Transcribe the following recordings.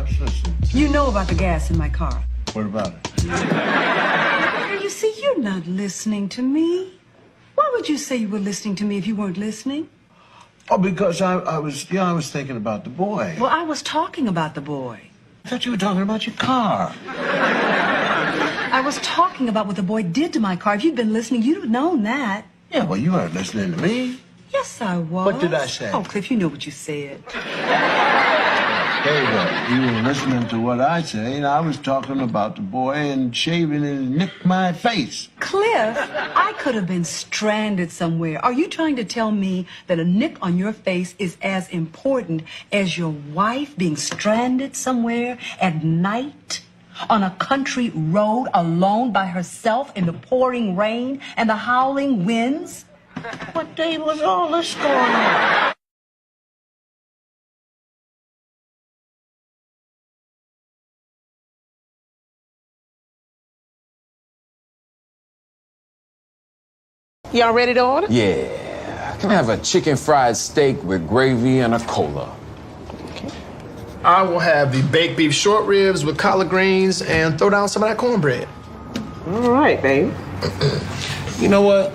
was listening. You know about the gas in my car. What about it? You see, you're not listening to me. Why would you say you were listening to me if you weren't listening? Oh, because I was thinking about the boy. Well, I was talking about the boy. I thought you were talking about your car. I was talking about what the boy did to my car. If you'd been listening, you'd have known that. Yeah, well, you weren't listening to me. Yes, I was. What did I say? Oh, Cliff, you know what you said. Hey, well, you were listening to what I say, and I was talking about the boy and shaving and nicked my face. Cliff, I could have been stranded somewhere. Are you trying to tell me that a nick on your face is as important as your wife being stranded somewhere at night on a country road alone by herself in the pouring rain and the howling winds? What day was all this going on? Y'all ready to order? Yeah. Can I have a chicken fried steak with gravy and a cola? Okay. I will have the baked beef short ribs with collard greens and throw down some of that cornbread. All right, baby. You know what?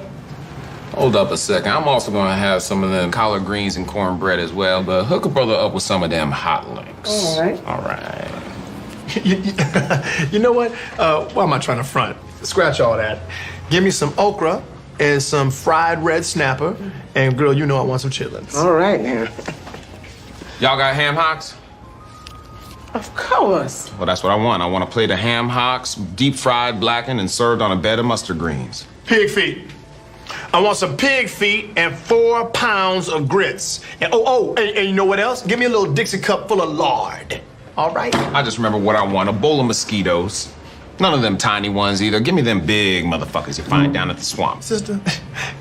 Hold up a second. I'm also gonna have some of them collard greens and cornbread as well, but hook a brother up with some of them hot links. All right. All right. You know what? Why am I trying to front? Scratch all that. Give me some okra and some fried red snapper. And girl, you know I want some chitlins. All right, now. Y'all got ham hocks? Of course. Well, that's what I want. I want a plate of ham hocks, deep fried, blackened, and served on a bed of mustard greens. Pig feet. I want some pig feet and 4 pounds of grits. And and you know what else? Give me a little Dixie cup full of lard. All right? I just remember what I want, a bowl of mosquitoes. None of them tiny ones either. Give me them big motherfuckers you find down at the swamp. Sister,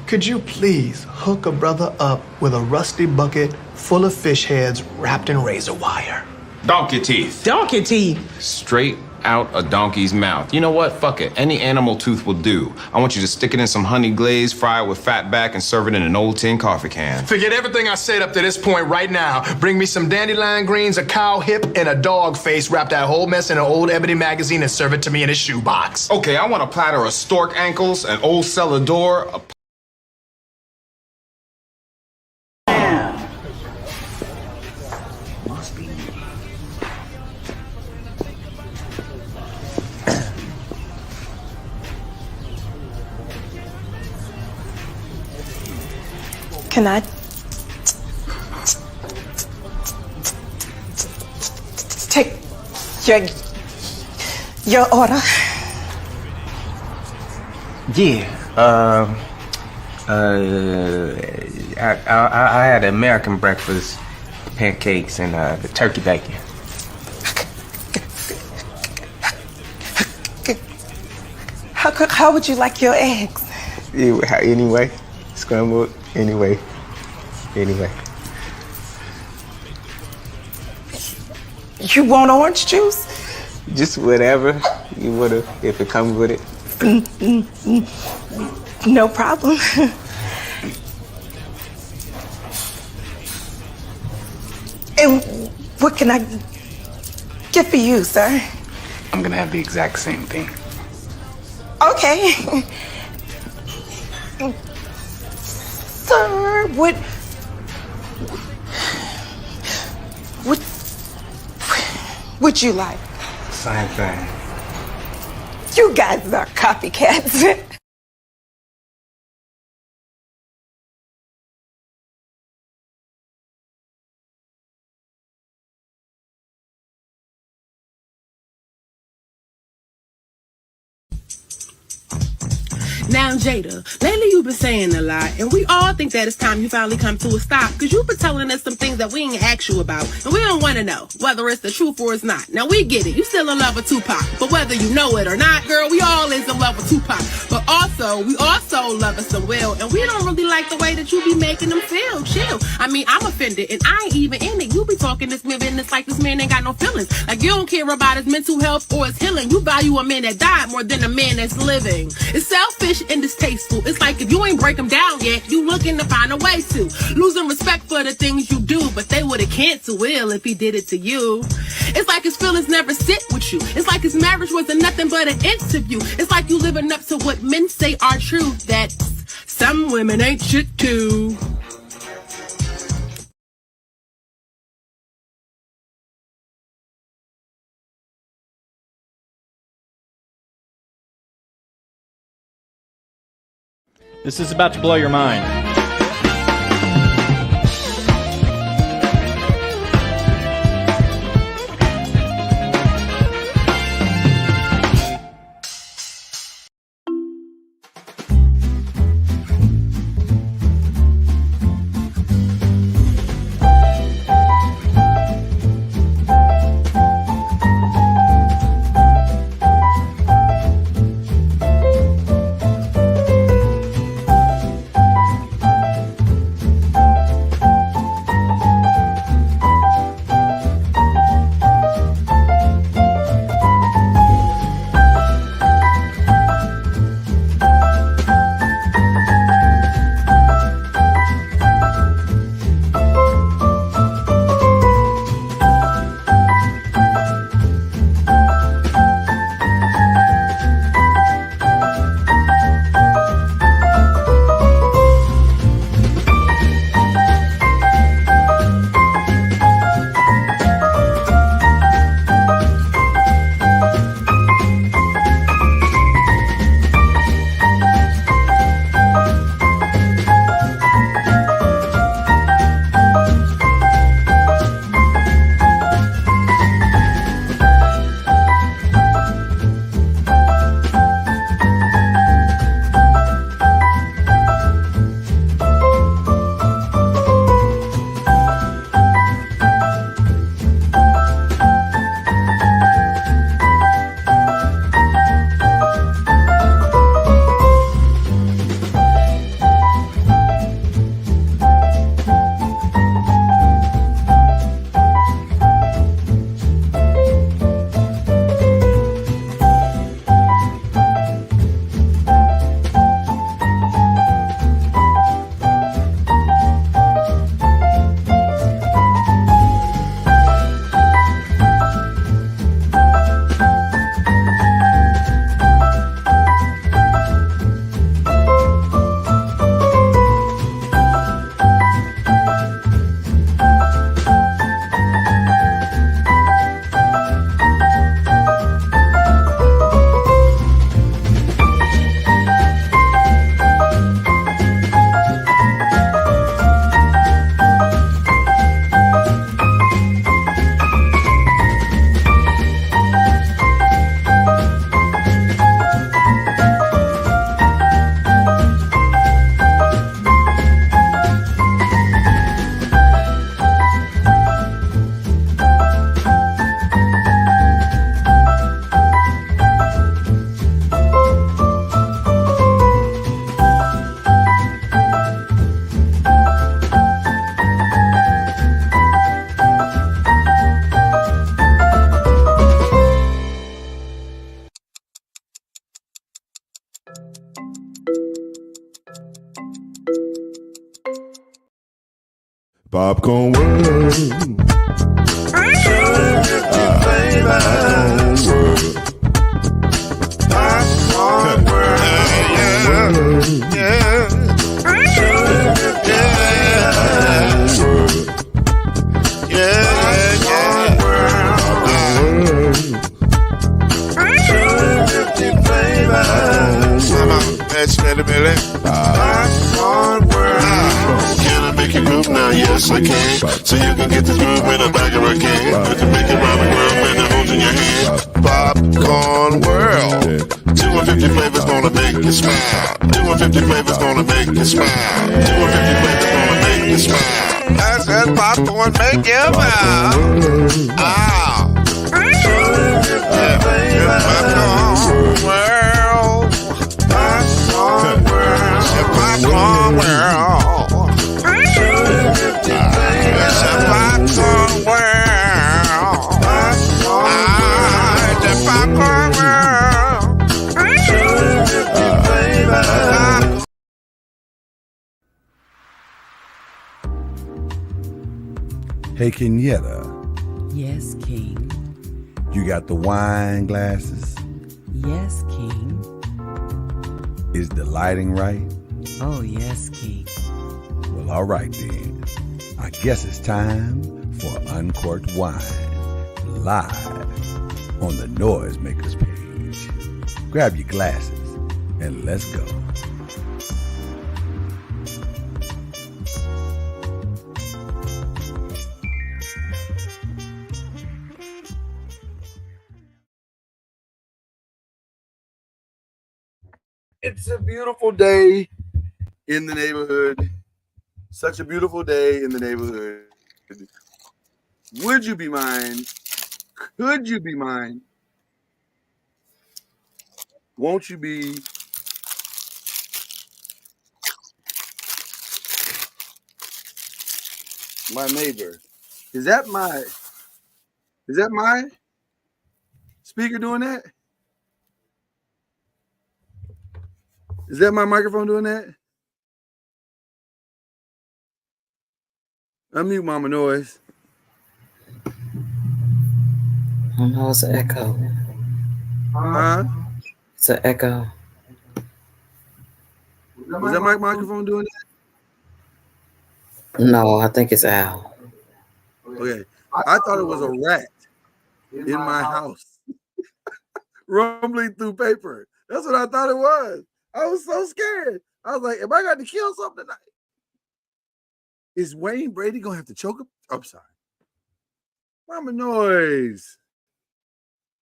could you please hook a brother up with a rusty bucket full of fish heads wrapped in razor wire? Donkey teeth. Donkey teeth. Straight out a donkey's mouth. You know what? Fuck it. Any animal tooth will do. I want you to stick it in some honey glaze, fry it with fat back, and serve it in an old tin coffee can. Forget everything I said up to this point right now. Bring me some dandelion greens, a cow hip, and a dog face. Wrap that whole mess in an old ebony magazine and serve it to me in a shoebox. Okay, I want a platter of stork ankles, an old cellar door, a Can I take your order? Yeah. I had American breakfast, pancakes, and the turkey bacon. How would you like your eggs? Anyway, scrambled. Anyway. You want orange juice? Just whatever you wanna, if it comes with it. No problem. And what can I get for you, sir? I'm gonna have the exact same thing. Okay. Sir, what would you like? Same thing. You guys are copycats. Now, Jada, lately you've been saying a lot, and we all think that it's time you finally come to a stop, because you've been telling us some things that we ain't asked you about, and we don't want to know whether it's the truth or it's not. Now, we get it. You still in love with Tupac, but whether you know it or not, girl, we all is in love with Tupac. But also, we also love us some Will, and we don't really like the way that you be making them feel. Chill. I mean, I'm offended, and I ain't even in it. You be talking this man business like this man ain't got no feelings. Like you don't care about his mental health or his healing. You value a man that died more than a man that's living. It's selfish and distasteful. It's like if you ain't break him down yet, you looking to find a way to. Losing respect for the things you do, but they would've canceled Will if he did it to you. It's like his feelings never sit with you. It's like his marriage wasn't nothing but an interview. It's like you living up to what men say are true, that some women ain't shit too. This is about to blow your mind. Popcorn World. Popcorn World. Yeah. Popcorn World. Can I make you groove now? Yes, I can. So you can get this groove in a bag of a can. But to make it round the world, man, it holds in your hand. Popcorn World. 250 flavors gonna make you smile. 250 flavors gonna make you smile. 250 flavors gonna make you smile. I said popcorn make you smile. Ah. 250 flavors. Popcorn World. Hey, Kenyatta. Yes, King. You got the wine glasses? Yes, King. Is the lighting right? Oh, yes, King. Well, all right then. I guess it's time for Uncorked Wine, live on the Noisemakers page. Grab your glasses and let's go. It's a beautiful day in the neighborhood. Such a beautiful day in the neighborhood. Would you be mine? Could you be mine? Won't you be my neighbor? Is that my speaker doing that? Is that my microphone doing that? Unmute Mama Noise. I know it's an echo. Huh? It's an echo. Was that my microphone doing that? No, I think it's Al. Okay. I thought it was a rat in my house rumbling through paper. That's what I thought it was. I was so scared. I was like, am I going to kill something tonight? Is Wayne Brady going to have to choke him? I'm sorry. Mama Noise.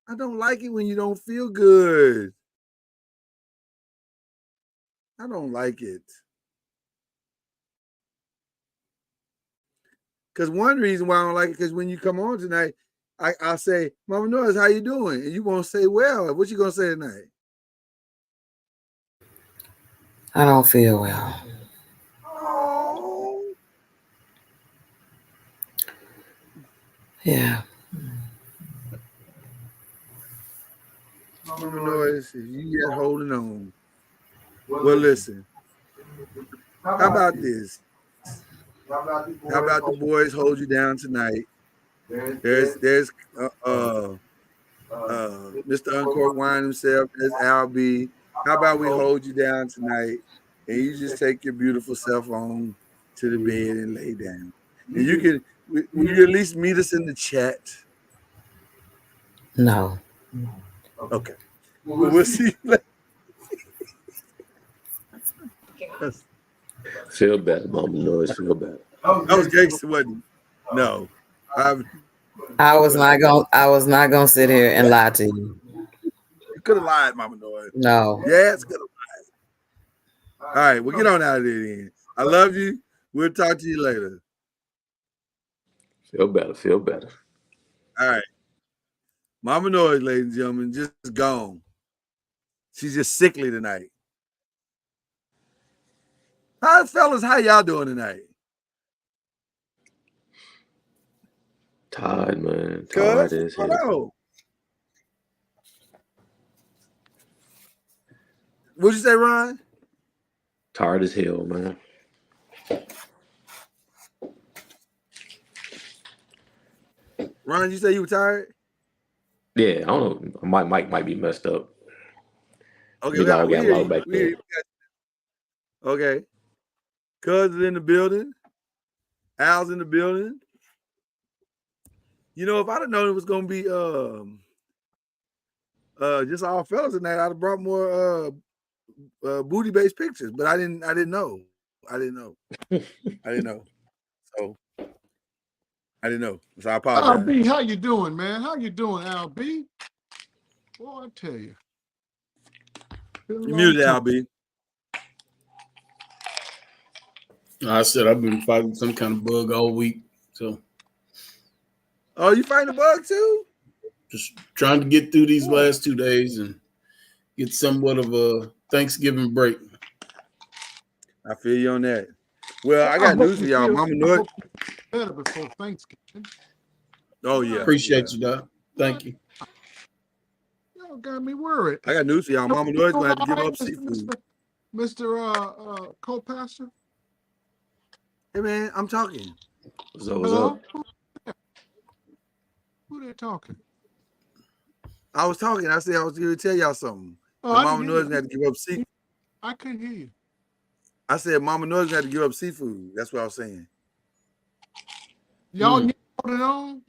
I don't like it when you don't feel good. I don't like it. Because one reason why I don't like it, because when you come on tonight, I'll say, Mama Noise, how you doing? And you won't say, well, what you going to say tonight? I don't feel well. Oh. Yeah. Mama Noise, if you yet holding on. Well, listen. How about this? How about the boys hold you down tonight? There's Mr. Uncorked Wine himself. There's Al B. How about we hold you down tonight and you just take your beautiful self on to the bed and lay down? And you can, will you at least meet us in the chat? No. Okay. Well, we'll see you later. Feel better, Mama Noise. Feel better. That was gangster, wasn't it? No. I was not gonna sit here and lie to you. You could have lied, Mama Noise. No. Yes, could have lied. All right, well, get on out of there then. I love you. We'll talk to you later. Feel better. Feel better. All right. Mama Noise, ladies and gentlemen, just gone. She's just sickly tonight. Hi, fellas. How y'all doing tonight? Tired, man. Tired as hell. What'd you say, Ron? Tired as hell, man. Ron, you say you were tired? Yeah, I don't know. My mic might be messed up. Okay, okay. Cuz is in the building. Al's in the building. You know, if I'd have known it was gonna be just all fellas tonight, I'd have brought more booty-based pictures, but I didn't know. I didn't know. So I didn't know. So I apologize. Al B, how you doing, man? How you doing, Al B? Boy, I tell you. You muted, Al B. I said I've been fighting some kind of bug all week. So oh, you fighting a bug too? Just trying to get through these last 2 days and get somewhat of a Thanksgiving break. I feel you on that. Well, I got news for y'all. Mama Noise better before Thanksgiving. Oh yeah. Appreciate you, Doc. Thank you. Y'all got me worried. I got news for y'all. Mama Noise gonna have to give up seafood. Mr. Co-pastor. Hey man, I'm talking. What's Hello? up? Who they talking? I was talking. I said I was going to tell y'all something. Oh, The I Mama didn't hear Noise you. had to give up seafood. I couldn't hear you. I said Mama Noise had to give up seafood. That's what I was saying. Y'all yet holding on?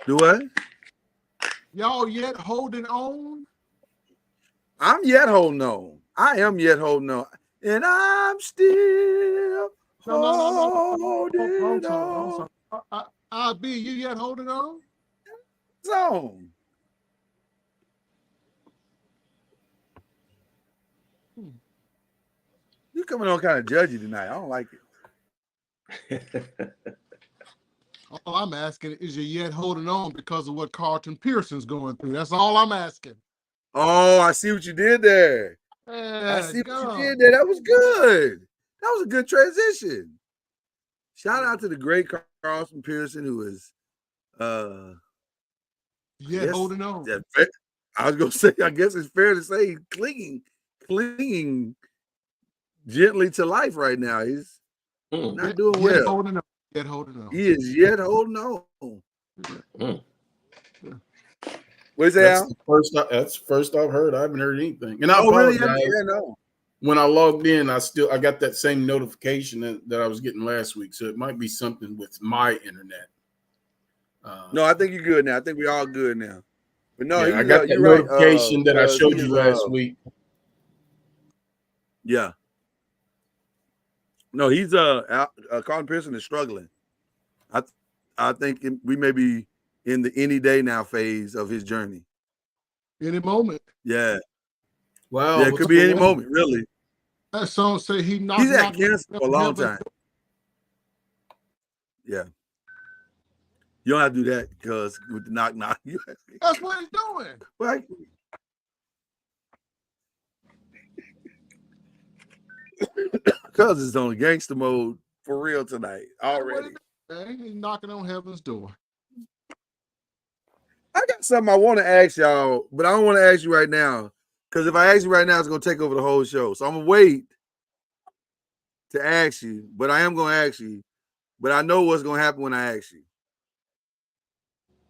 Do what? Y'all yet holding on? I'm yet holding on. I am yet holding on. And I'm still holding on. I'll be you yet holding on? Zone. You coming on kind of judgy tonight. I don't like it. All I'm asking is you yet holding on because of what Carlton Pearson's going through. That's all I'm asking. Oh, I see what you did there. I see what you did there. That was good. That was a good transition. Shout out to the great Carlton Pearson, who is holding on. I was gonna say, I guess it's fair to say clinging gently to life right now. He's not doing well. Holding on. Yet holding on. He is yet holding on. What's that? That's the first I've heard. I haven't heard anything. And I apologize. apologize. Really? Yeah, no. When I logged in, I got that same notification that I was getting last week. So it might be something with my internet. No, I think you're good now. I think we're all good now. But no, yeah, I got that notification that I showed you last week. Yeah. No, he's Carlton Pearson is struggling. I think we may be in the any day now phase of his journey. Any moment. Yeah. Wow. Yeah, it could be any moment, really. That song say he's had cancer for a long time. Yeah. You don't have to do that because with the knock. That's what he's doing. Right. Because it's on gangster mode for real tonight already. He's knocking on heaven's door. I got something I want to ask y'all, but I don't want to ask you right now. Because if I ask you right now, it's going to take over the whole show. So I'm going to wait to ask you, but I am going to ask you. But I know what's going to happen when I ask you.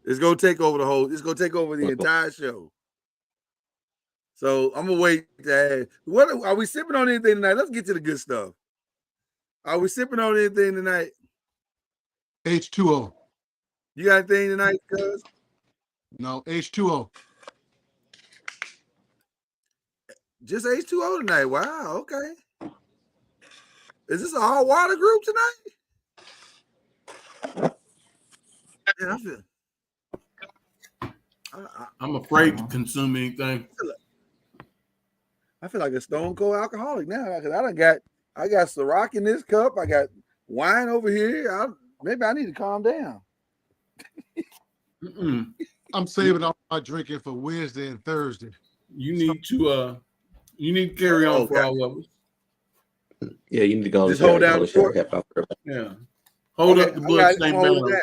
It's going to take over it's going to take over the entire show. So I'm going to wait to ask. Are we sipping on anything tonight? Let's get to the good stuff. Are we sipping on anything tonight? H2O. You got anything tonight, cuz? No, H2O. Just H2O tonight. Wow, okay. Is this an all water group tonight? Yeah, I'm afraid to consume anything. I feel like a stone cold alcoholic now because I got Ciroc in this cup. I got wine over here. Maybe I need to calm down. I'm saving all my drinking for Wednesday and Thursday. You need to carry on for all of us. Yeah, you need to go. Just hold down the fort. Yeah. Hold up the bloodstained banner.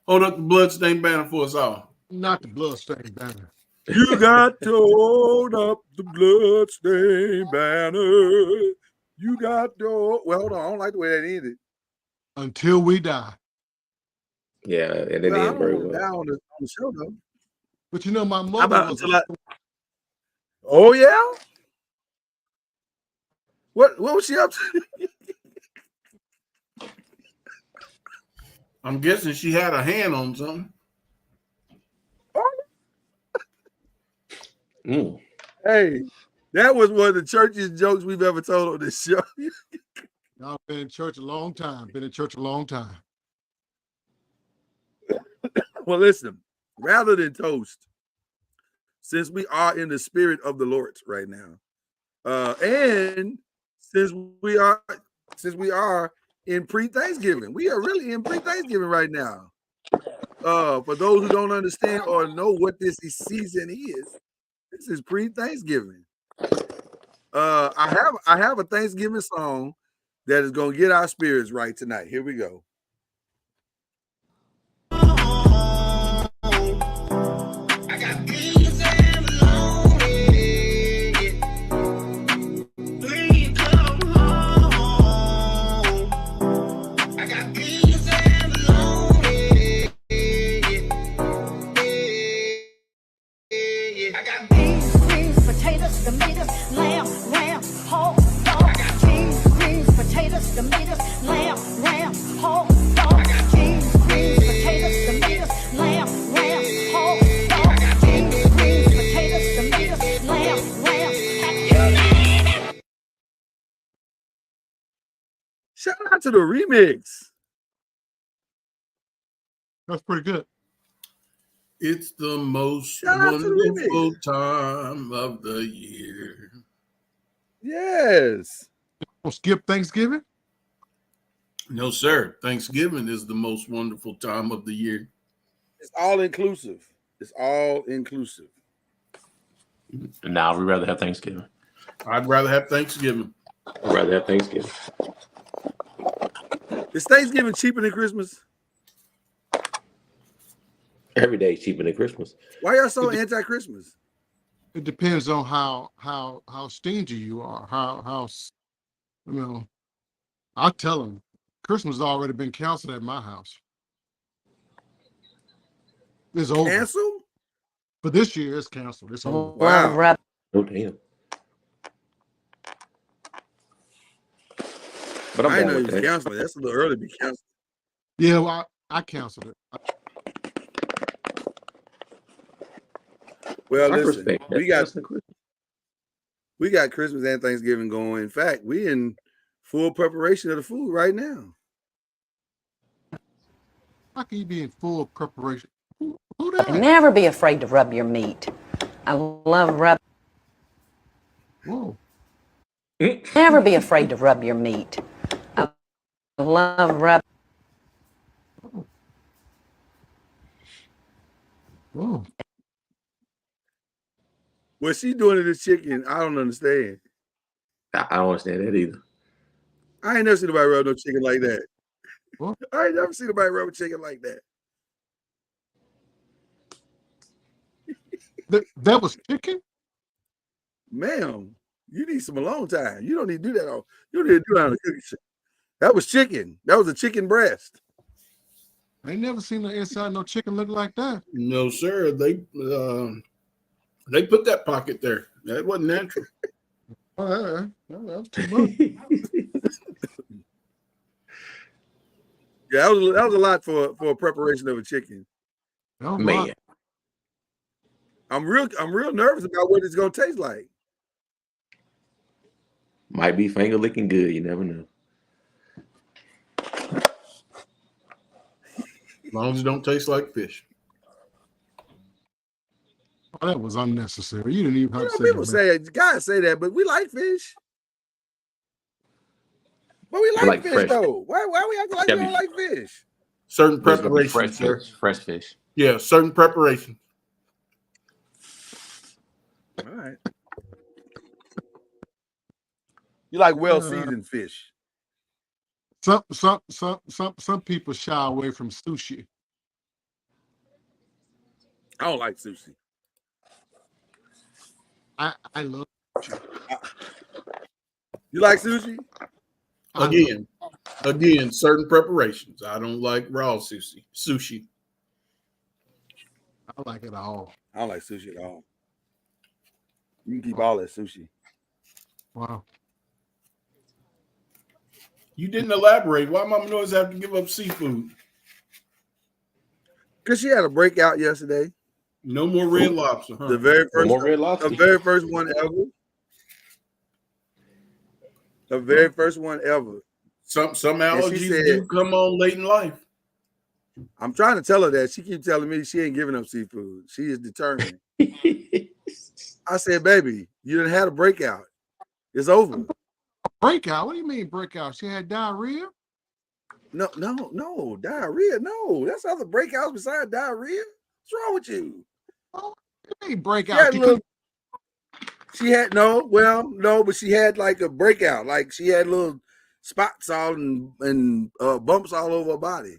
Hold up the bloodstained banner for us all. Not the bloodstained banner. You got to hold up the bloodstained banner. You got to. Well, hold on. I don't like the way that ended. Until we die. Yeah, and it ended very well. On the show, though. But you know, my mother was. Oh yeah. What was she up to? I'm guessing she had a hand on something. Hey, that was one of the churchiest jokes we've ever told on this show. I've been in church a long time. Well, listen, rather than toast, since we are in the spirit of the Lord right now, and since we are in pre-Thanksgiving, we are really in pre-Thanksgiving right now. For those who don't understand or know what this season is, this is pre-Thanksgiving. I have a Thanksgiving song that is going to get our spirits right tonight. Here we go. I got I got beans, greens, potatoes, tomatoes, lamb, hog, dog. Beans, greens, potatoes, tomatoes, lamb, hog, dog. Beans, greens, potatoes, tomatoes, lamb, hog, dog. Beans, greens, potatoes, tomatoes, lamb, Shout out to the remix. That's pretty good. It's the most Shout out to the wonderful time of the year. Yes. We'll skip Thanksgiving? No, sir. Thanksgiving is the most wonderful time of the year. It's all inclusive. It's all inclusive. Nah, we'd rather have Thanksgiving. I'd rather have Thanksgiving. I'd rather have Thanksgiving. Is Thanksgiving cheaper than Christmas? Every day is cheaper than Christmas. Why y'all so anti-Christmas? It depends on how stingy you are. How you know. I tell them Christmas has already been canceled at my house. It's over. Canceled? For this year, it's canceled. It's over. Wow. Oh damn. But I'm I didn't down know with it was that. canceled. That's a little early to be canceled. Yeah, well, I canceled it. Well, I listen, respect that. we got Christmas and Thanksgiving going. In fact, we in full preparation of the food right now. How can you be in full preparation? Who that? Never be afraid to rub your meat. I love rub. Whoa. Never be afraid to rub your meat. I love rub. Whoa. What she doing to this chicken, I don't understand. I don't understand that either. I ain't never seen nobody rub no chicken like that. What? I ain't never seen nobody rub a chicken like that. That was chicken? Ma'am, you need some alone time. You don't need to do that. You don't need to do that on the cooking show. That was chicken. That was a chicken breast. I ain't never seen the inside no chicken look like that. No, sir. They put that pocket there. That wasn't natural. Oh, that was too much. Yeah, that was a lot for a preparation of a chicken. Man. I'm real nervous about what it's gonna taste like. Might be finger licking good. You never know. As long as it don't taste like fish. Oh, that was unnecessary. You didn't even have to say People that. say guys say that, but we like fish. But we like fish fresh. though. Why we act like we don't like fish? Certain preparation, sir. Fresh fish. Yeah, certain preparation. All right. You like well seasoned fish. Some people shy away from sushi. I don't like sushi. I love sushi. You like sushi? Again, certain preparations. I don't like raw sushi. I like it all. I don't like sushi at all. You can keep all that sushi. Wow. You didn't elaborate. Why Mama Noise have to give up seafood? Because she had a breakout yesterday. No more Red Lobster, huh? The very first, more Red Lobster? The very first one ever. The very first one ever. Some allergies do come on late in life. I'm trying to tell her that. She keeps telling me she ain't giving up seafood. She is determined. I said, baby, you done had a breakout. It's over. Breakout? What do you mean breakout? She had diarrhea? No, diarrhea. No, that's other breakouts besides diarrhea. What's wrong with you? Oh, it ain't breakout. But she had like a breakout. Like she had little spots all and bumps all over her body.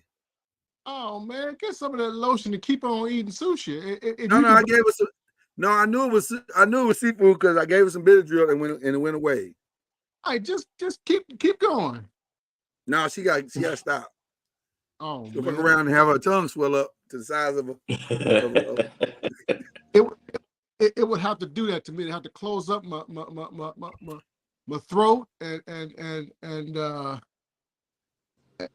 Oh man, get some of that lotion to keep on eating sushi. I gave her some. No, I knew it was seafood because I gave her some Benadryl and it went away. All right, just keep going. No, she got to stop. Oh, she'll fuck around and have her tongue swell up to the size of a. it would have to do that to me. It have to close up my throat and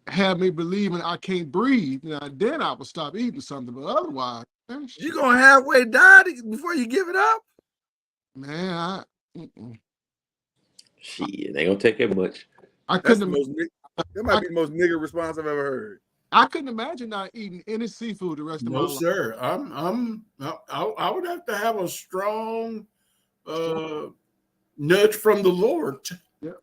have me believing I can't breathe. Now then I would stop eating something, but otherwise, man, You gonna halfway die before you give it up? Man, Shit, it ain't gonna take that much. I That's couldn't. the most. That might be the most nigga response I've ever heard. I couldn't imagine not eating any seafood the rest of my No, life. sir. I would have to have a strong nudge from the Lord. Yep.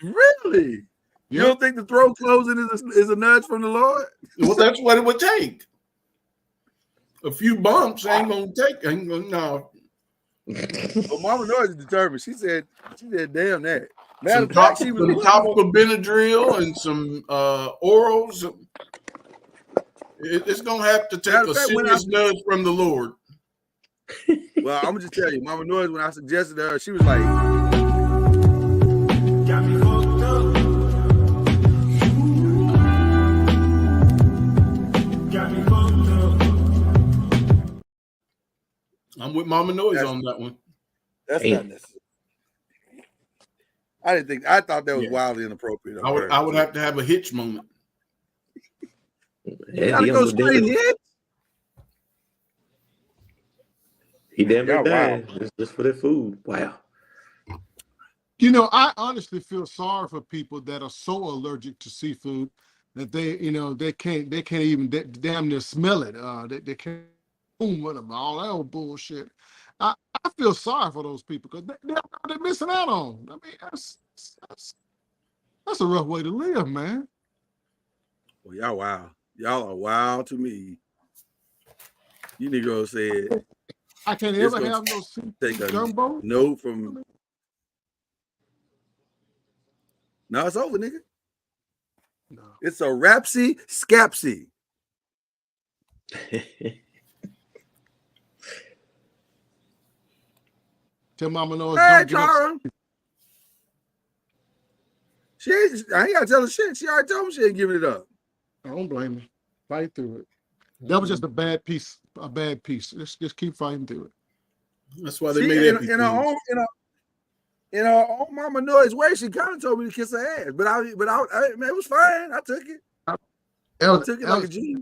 Really? You don't think the throat closing is a nudge from the Lord? Well, that's what it would take. A few bumps ain't gonna no. Well, Mama Noise is determined. She said, damn that. Matter Some of fact, she was topical Benadryl and some orals. It's gonna have to take a serious nudge from the Lord. Well, I'm gonna just tell you, Mama Noise, when I suggested to her, she was like, got me fucked up. Got me fucked up. I'm with Mama Noise on that one. That's not necessary. I thought that was wildly inappropriate. I would have to have a hitch moment. You gotta go straight hitch. He damn near Wow. died just for that food. Wow. You know, I honestly feel sorry for people that are so allergic to seafood that they can't even damn near smell it. They can't with them, all that old bullshit. I feel sorry for those people because they're missing out on. I mean, that's a rough way to live, man. Well, y'all wow. Y'all are wild to me. You Negroes said I can't ever have no seafood gumbo. No from. No, it's over, nigga. No. It's a rapsy scapsy. Tell Mama Noise. Hey, Tara. I ain't gotta tell her shit. She already told me she ain't giving it up. I don't blame her. Fight through it. That was just a bad piece. Just keep fighting through it. That's why they made it. In her own Mama Noise way, she kind of told me to kiss her ass, but I man, it was fine. I took it. I took it like a G.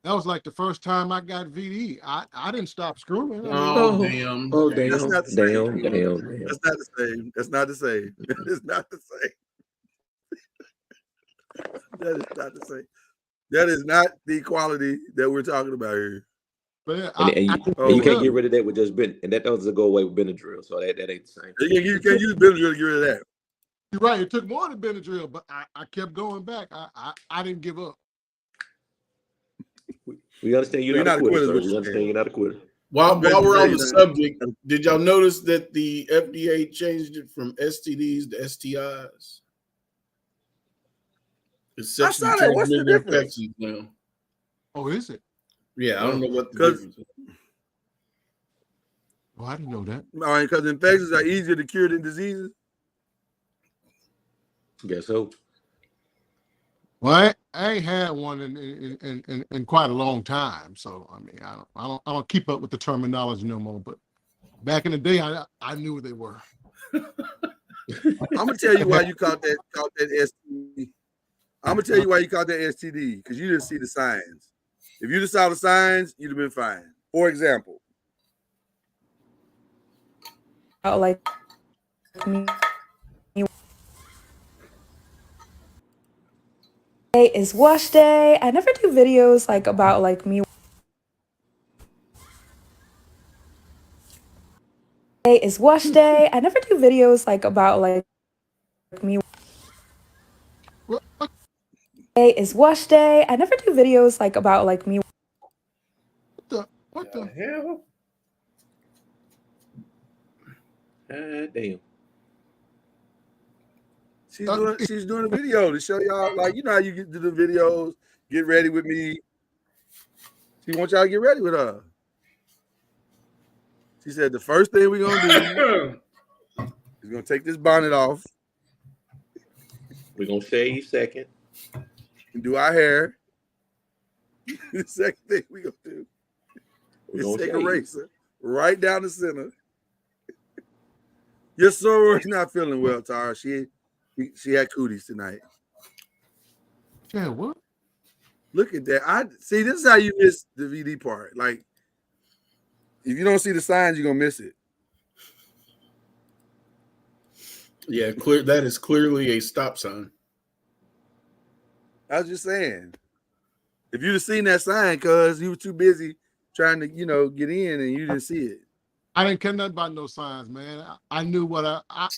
That was like the first time I got VD. I didn't stop screwing. Damn. Oh, damn. That's not the same. Damn. That's not the same. That's not the same. It's not the same. That is not the same. That is not the quality that we're talking about here. But you can't get rid of that with just Ben, and that doesn't go away with Benadryl, so that ain't the same. You can't use Benadryl to get rid of that. You're right. It took more than Benadryl, but I kept going back. I didn't give up. We understand you're not a quitter, sir. We understand you're not a quitter. While we're on the subject, did y'all notice that the FDA changed it from STDs to STIs? It's sexually transmitted infections now. Oh, is it? Yeah, I don't know what the difference is. Oh, I didn't know that. All right, because infections are easier to cure than diseases. Guess so. Well, I ain't had one in quite a long time, so I mean, I don't keep up with the terminology no more. But back in the day, I knew what they were. I'm gonna tell you why you caught that STD. I'm gonna tell you why you caught that STD, because you didn't see the signs. If you just saw the signs, you'd have been fine. For example, like me. Today is wash day. I never do videos like about like me. Today is wash day. I never do videos like about like me. Today is wash day. I never do videos like about like me. What the hell? Damn. She's doing a video to show y'all, like, you know how you get to the videos, get ready with me. She wants y'all to get ready with her. She said the first thing we're gonna do is gonna take this bonnet off. We're gonna shave second. And do our hair. The second thing we're gonna do is take a razor. right down the center. Your soror's not feeling well, Tara. She had cooties tonight. Yeah, what? Look at that. I see. This is how you miss the VD part. Like, if you don't see the signs, you're gonna miss it. Yeah, clear. That is clearly a stop sign. I was just saying, if you'd have seen that sign, cuz you were too busy trying to, get in and you didn't see it. I didn't care nothing about no signs, man. I knew what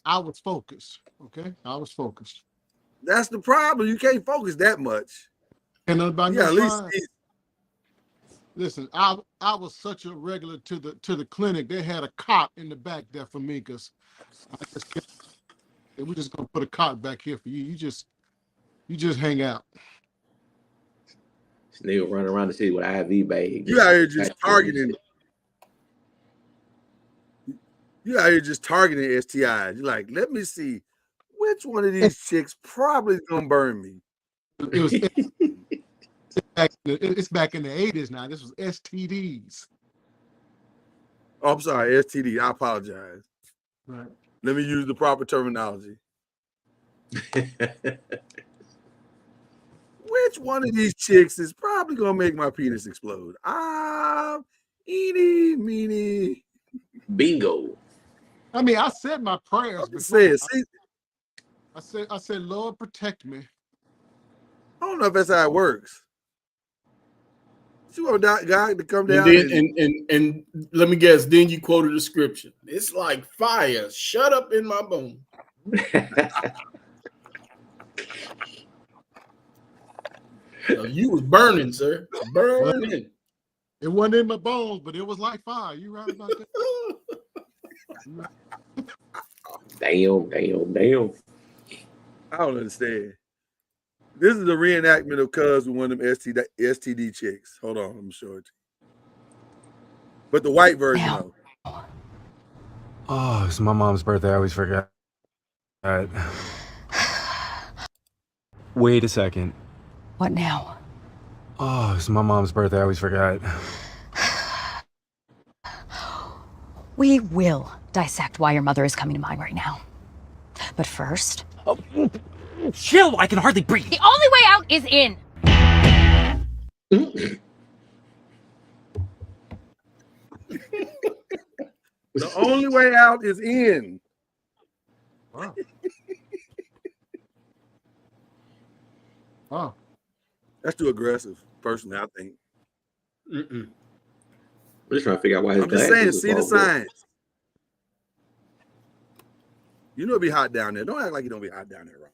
I was focused. Okay, I was focused. That's the problem. You can't focus that much. Care nothing about Yeah, no at least signs. Listen, I was such a regular to the clinic. They had a cot in the back there for me because we're just gonna put a cot back here for you. You just hang out. This nigga running around the city with an IV bag. You out here just targeting. You out here just targeting STIs. You're like, let me see which one of these chicks probably gonna burn me. It's back in the 80s now. This was STDs. Oh, I'm sorry, STD. I apologize. Right. Let me use the proper terminology. Which one of these chicks is probably gonna make my penis explode? Eeny, meeny. Bingo. I mean, I said my prayers. I said, Lord, protect me. I don't know if that's how it works. You want God to come down and let me guess. Then you quoted the scripture. It's like fire shut up in my bone. So you was burning, sir. Burning. It wasn't in my bones, but it was like fire. You right about that? Damn. I don't understand. This is a reenactment of Cuz with one of them STD chicks. Hold on, let me show it to you. But the white version, though. Oh, it's my mom's birthday. I always forgot. Wait a second. What now? Oh, it's my mom's birthday. I always forgot. We will dissect why your mother is coming to mind right now. But first... Chill, I can hardly breathe. The only way out is in. The only way out is in. Wow. Oh. That's too aggressive, personally, I think. I'm just trying to figure out why his I'm just saying, glasses see the was all good. signs. You know it'd be hot down there. Don't act like you don't be hot down there, Ron.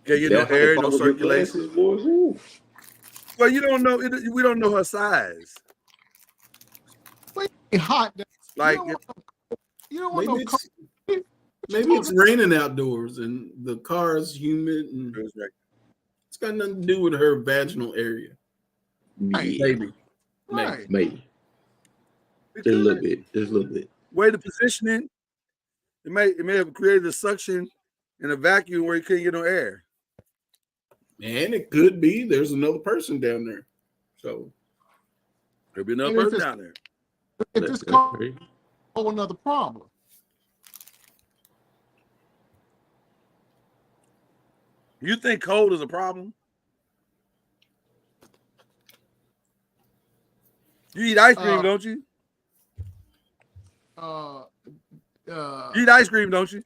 Can't get no That's how air, they no follow your circulation. glasses, boy. Woo. Well, you don't know. We don't know her size. It's hot. Like, You don't want Maybe no maybe it's raining outdoors and the car is humid and it's got nothing to do with her vaginal area. maybe. Right. Maybe. Just a little bit. Way the positioning, it may have created a suction and a vacuum where you couldn't get no air. And it could be there's another person down there. So there'll be another person down there. It just caused another problem. You think cold is a problem? You eat ice cream, don't you? You eat ice cream, don't you?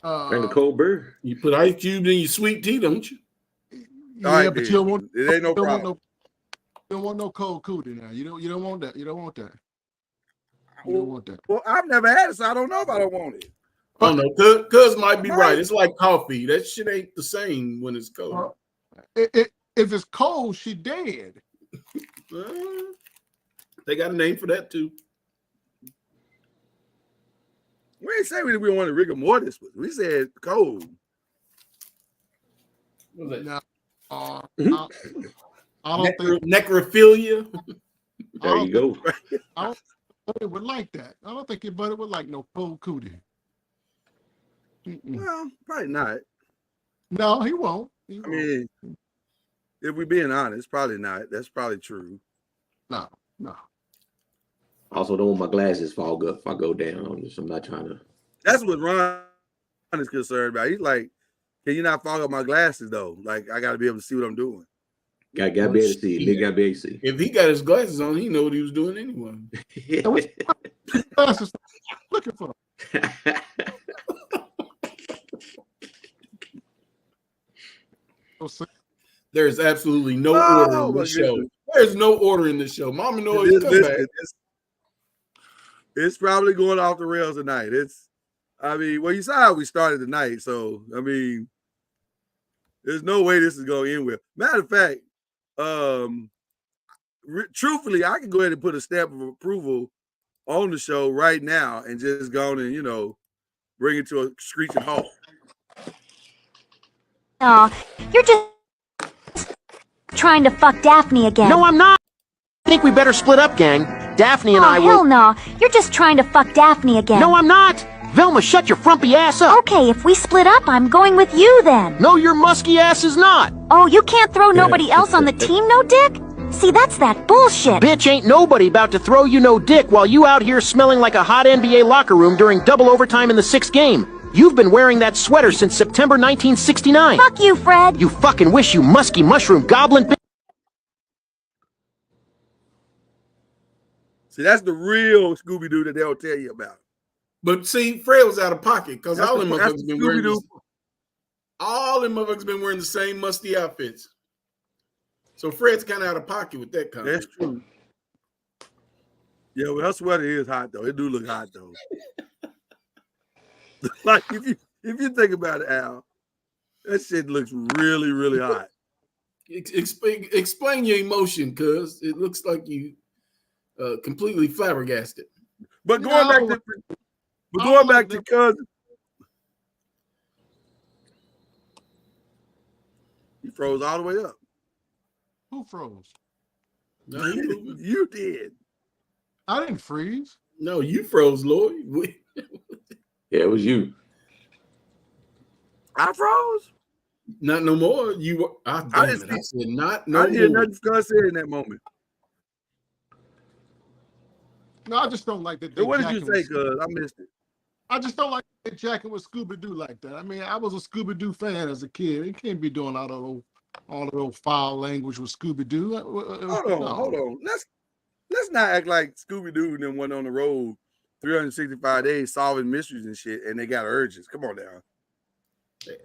Bring the cold beer. You put ice cubes in your sweet tea, don't you? Yeah, but you don't want. It ain't no problem. You don't want no cold cootie now. You don't want that. You don't want that. You don't want that. Well, I've never had it, so I don't know if I don't want it. Oh no, cuz might be right. It's like coffee. That shit ain't the same when it's cold. If it's cold, she dead. They got a name for that too. We ain't say we want to rigor mortis. We said cold. No, I don't think necrophilia. There you go. I don't think it would like that. I don't think your buddy would like no cold cootie. Well, probably not. No, he won't. I mean, if we're being honest, probably not. That's probably true. No. Also, don't want my glasses fog up if I go down. I'm not trying to. That's what Ron is concerned about. He's like, can you not fog up my glasses though? Like, I got to be able to see what I'm doing. Got to be able to see. Nigga got to be able to see. If he got his glasses on, he know what he was doing anyway. Glasses looking for. There's absolutely no order in this show. There's no order in this show. Mama knows come back. It's probably going off the rails tonight. Well, you saw how we started tonight. So, there's no way this is going to end well. Matter of fact, truthfully, I can go ahead and put a stamp of approval on the show right now and just go on and, bring it to a screeching halt. Aw, you're just trying to fuck Daphne again. No, I'm not. I think we better split up, gang. Daphne and I will. Hell no. You're just trying to fuck Daphne again. No, I'm not. Velma, shut your frumpy ass up. Okay, if we split up, I'm going with you then. No, your musky ass is not. Oh, you can't throw nobody else on the team, no dick? See, that's that bullshit. Bitch, ain't nobody about to throw you no dick while you out here smelling like a hot NBA locker room during double overtime in the 6th game. You've been wearing that sweater since September 1969. Fuck you, Fred. You fucking wish, you musky mushroom goblin bitch. See, that's the real Scooby-Doo that they'll tell you about. But see, Fred was out of pocket because all them motherfuckers been wearing the same musty outfits. So Fred's kind of out of pocket with that kind. That's true. Yeah, well, her sweater is hot though. It do look hot though. Like if you think about it, Al, that shit looks really, really hot. Explain your emotion, cuz it looks like you completely flabbergasted. But going back to cousin, he froze all the way up. Who froze? No, you did. I didn't freeze. No, you froze, Lloyd. Yeah, it was you. I froze. Not no more. You were. I said not no I more. didn't nothing Scott said in that moment. No, I just don't like that. So what did you say, cuz? I missed it. I just don't like that jacket with Scooby-Doo like that. I mean, I was a Scooby-Doo fan as a kid. He can't be doing all of those foul language with Scooby-Doo. Hold on. Let's not act like Scooby-Doo and them went on the road 365 days solving mysteries and shit, and they got urges. Come on now.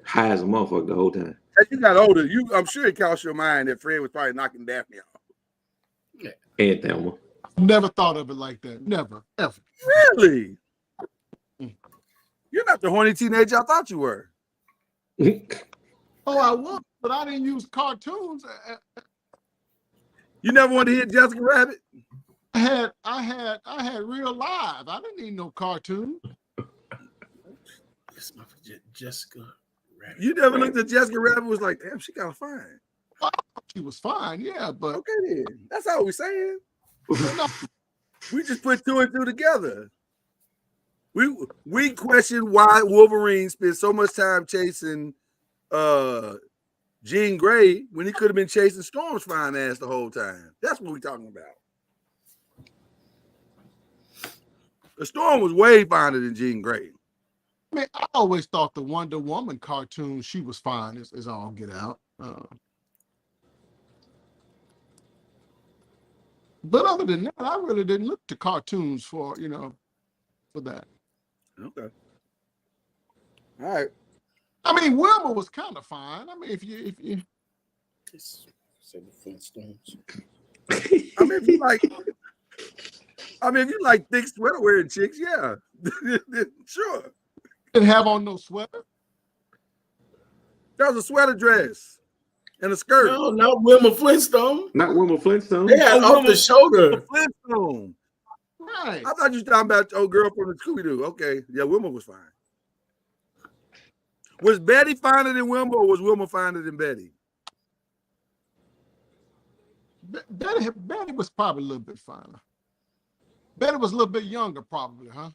High as a motherfucker the whole time. As you got older, I'm sure it crossed your mind that Fred was probably knocking Daphne off. Yeah. And Thelma. Never thought of it like that. Never, ever. Really? You're not the horny teenager I thought you were. Oh, I was, but I didn't use cartoons. You never wanted to hit Jessica Rabbit? I had real life. I didn't need no cartoon. Jessica Rabbit. You never looked at Jessica Rabbit and was like, damn, she kind of fine. She was fine, yeah, but okay then. That's all we're saying. We just put two and two together. We question why Wolverine spent so much time chasing Jean Grey when he could have been chasing Storm's fine ass the whole time. That's what we're talking about. The Storm was way finer than Jean Grey. I mean, I always thought the Wonder Woman cartoon, she was fine is all get out. But other than that, I really didn't look to cartoons for that. Okay. All right. I mean, Wilma was kind of fine. I mean, if you say the Flintstones. I mean, if you like thick sweater wearing chicks, yeah. Sure. Didn't have on no sweater. That was a sweater dress and a skirt. No, not Wilma Flintstone. Not Wilma Flintstone. They had off the shoulder. Flintstone. Right. I thought you were talking about old girl from the Scooby-Doo. Okay. Yeah, Wilma was fine. Was Betty finer than Wilma or was Wilma finer than Betty? Betty was probably a little bit finer. Betty was a little bit younger, probably, huh?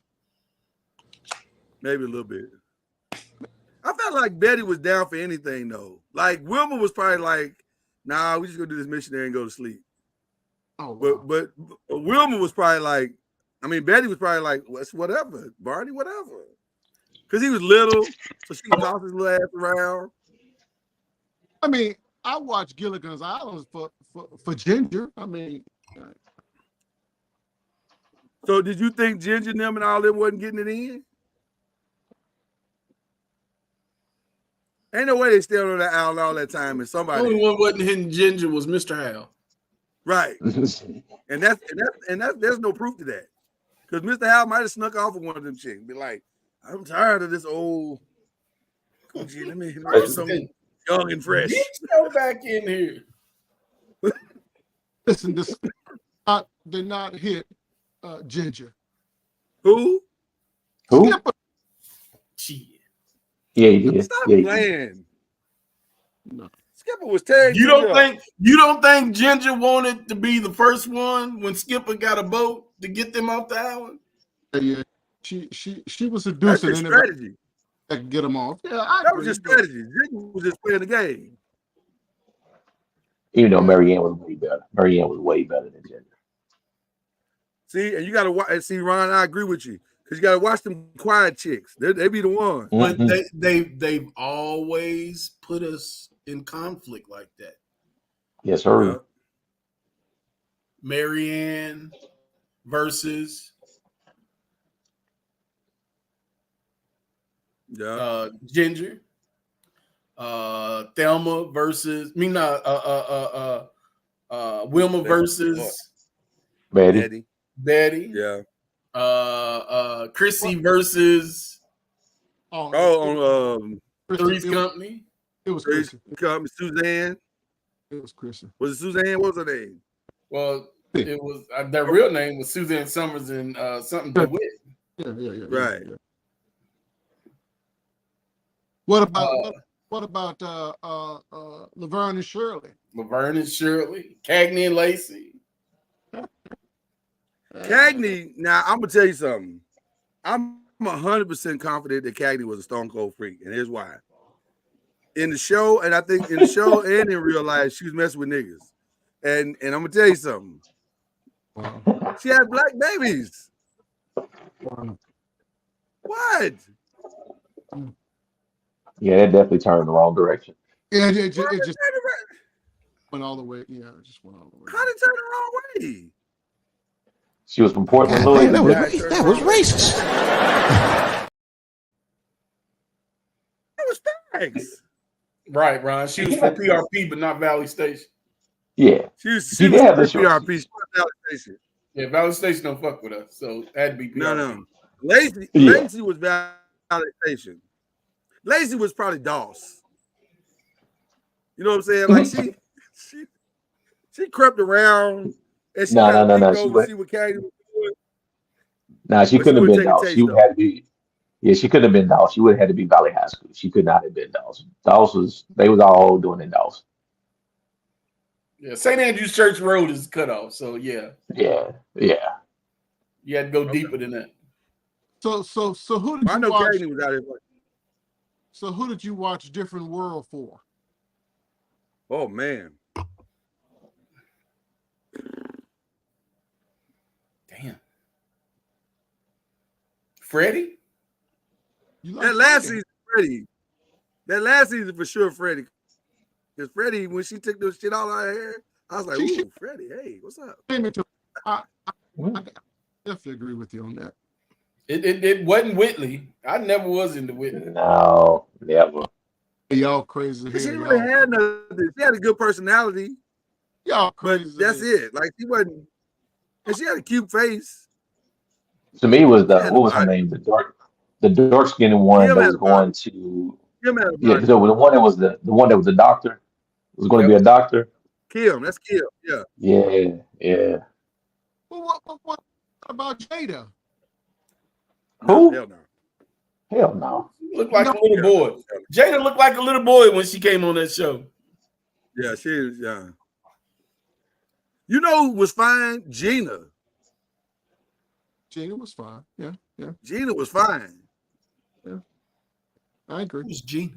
Maybe a little bit. I felt like Betty was down for anything, though. Like, Wilma was probably like, nah, we just gonna do this missionary and go to sleep. Oh, wow. But Wilma was probably like, I mean, Betty was probably like, whatever, Barney, whatever. Because he was little, so she could toss his little ass around. I mean, I watched Gilligan's Island for Ginger. I mean, so did you think Ginger and them and all them wasn't getting it in? Ain't no way they stayed on that island all that time and somebody. The only one wasn't hitting Ginger was Mr. Hal. Right. and that's there's no proof to that. Because Mr. Hal might have snuck off with one of them chicks. Be like, I'm tired of this old coochie. Let me make something young and fresh. Get go back in here. Listen, this did not hit Ginger. Who? Skipper. Yeah, he did. Stop Yeah, playing. No. Skipper was tearing. You don't think Ginger wanted to be the first one when Skipper got a boat to get them off the island? Yeah, she was seducing That's anybody strategy. that could get them off. Yeah, that was just strategy. Ginger was just playing the game. Even though Marianne was way better. Marianne was way better than Ginger. See, and you got to watch. See, Ron, I agree with you because you got to watch them quiet chicks. They be the ones. But they've always put us in conflict like that. Yes, sir. Marianne versus Ginger. Thelma versus Wilma versus Betty. Yeah. Chrissy versus Three's Company. It was Chrissy. Suzanne. It was Chrissy. Was it Suzanne? What was her name? Well, it was their real name was Suzanne Summers and something DeWitt. Yeah. Right. Yeah. What about Laverne and Shirley? Laverne and Shirley, Cagney and Lacey. Cagney. Now I'm gonna tell you something. I'm 100% confident that Cagney was a stone cold freak, and here's why. In the show, and I think in the show and in real life, she was messing with niggas. And I'm gonna tell you something. She had black babies. What? Yeah, that definitely turned the wrong direction. Yeah, it just went all the way. Yeah, it just went all the way. How did it turn the wrong way? She was from Portland, Louis. That was racist. That was facts. Right, Ron. She was from PRP, but not Valley Station. Yeah. She was from PRP, she was Valley Station. Yeah, Valley Station don't fuck with us, so that'd be PRP. No. Lacey was Valley Station. Lacey was probably Doss. You know what I'm saying? Like she crept around and she No. to see what Cagney was doing. Nah, she couldn't have been Doss. taste, She would have to be. Yeah, she couldn't have been Doss. She would have had to be Valley High School. She could not have been Doss. They was all doing it Doss. Yeah, St. Andrew's Church Road is cut off, so yeah. Yeah. You had to go deeper than that. So who did I you know watch? Cagney was out here. So who did you watch Different World for? Oh man. Damn. Freddie? That last season, Freddie. That last season for sure, Freddie. Because Freddie, when she took those shit all out of her hair, I was like, ooh, Freddie, hey, what's up? I definitely agree with you on that. It wasn't Whitley. I never was into Whitley. No, never. Y'all crazy. She didn't really have nothing. She had a good personality. Y'all crazy. But that's it. Like she wasn't, and she had a cute face. To me, was what was her name? The dark skinned one that was going to. Yeah, so the one that was the one that was the doctor was going to be a doctor. Kim, that's Kim. Yeah. Yeah. Well, what about Jada? Who? Hell no. Looked like a little boy. Jada looked like a little boy when she came on that show. Yeah, she was young. You know who was fine? Gina. Gina was fine. Yeah. Gina was fine. Yeah. I agree. Who's Gina?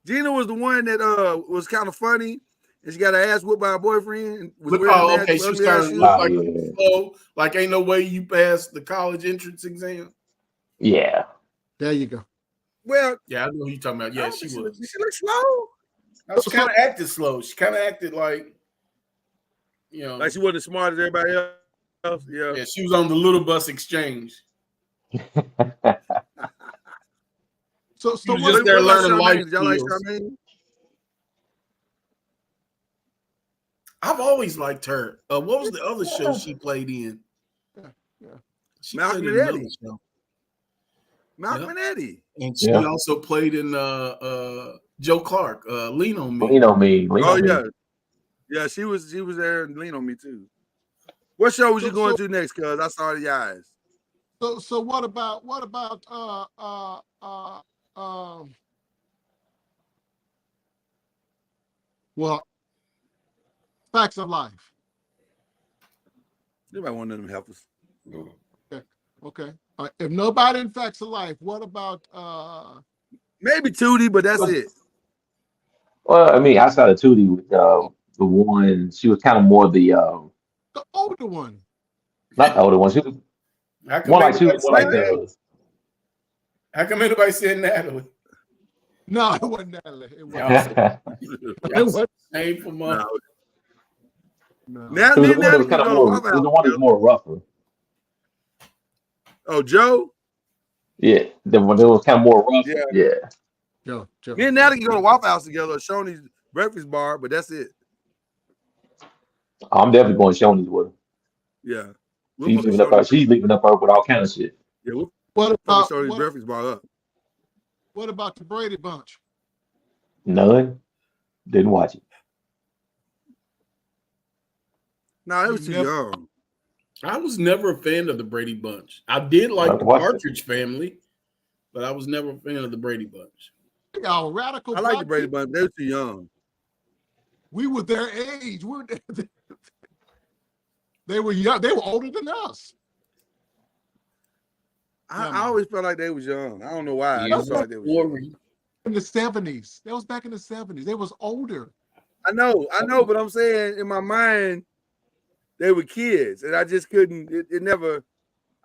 Gina was the one that was kind of funny, and she got her ass whooped by her boyfriend. And was Oh, okay. She was starting to look like slow. Like ain't no way you passed the college entrance exam. Yeah. There you go. Well, yeah, I know who you're talking about. Yeah, she was. She looked slow. No, she kind of acted slow. She kind of acted like, like she wasn't as smart as everybody else. Yeah. Yeah, she was on the little bus exchange. So she was just there learning life skills. Did y'all like Charmaine? I've always liked her. What was the other show she played in? She Malcolm and Eddie. Malcolm and Eddie. And she also played in Joe Clark, Lean on Me. Lean on Me. Yeah. Yeah, she was there and Lean on Me too. What show was you going to next? Cause I saw the eyes. So what about well, Facts of Life. Anybody want them help us? Okay. If nobody in Facts of Life, what about maybe Tootie, but that's it. Well, I mean, outside of Tootie, with the one, she was kind of more the older one. Not the older one. She was more like the. How come anybody said Natalie? No, it wasn't Natalie. It wasn't. Same for money. No. Natalie was kind of more. It was the one that's more rougher. Oh, Joe. Yeah, the one that was kind of more rough. Yeah. Joe. Me and Natalie can go to Waffle House together, or Shoney's breakfast bar, but that's it. I'm definitely going Shoney's with her. Yeah. She's leaving up her with all kind of shit. Yeah. What about Shoney's breakfast bar up? What about the Brady Bunch? None. Didn't watch it. No, it was too young. I was never a fan of the Brady Bunch. I did like the Partridge Family, but I was never a fan of the Brady Bunch. Y'all radical. I like the Brady Bunch. They were too young. We were their age. They were young. They were older than us. I always felt like they was young. I don't know why. I just felt like they was young. In the 70s. That was back in the 70s. They was older. I know, but I'm saying in my mind, they were kids, and I just couldn't. It never.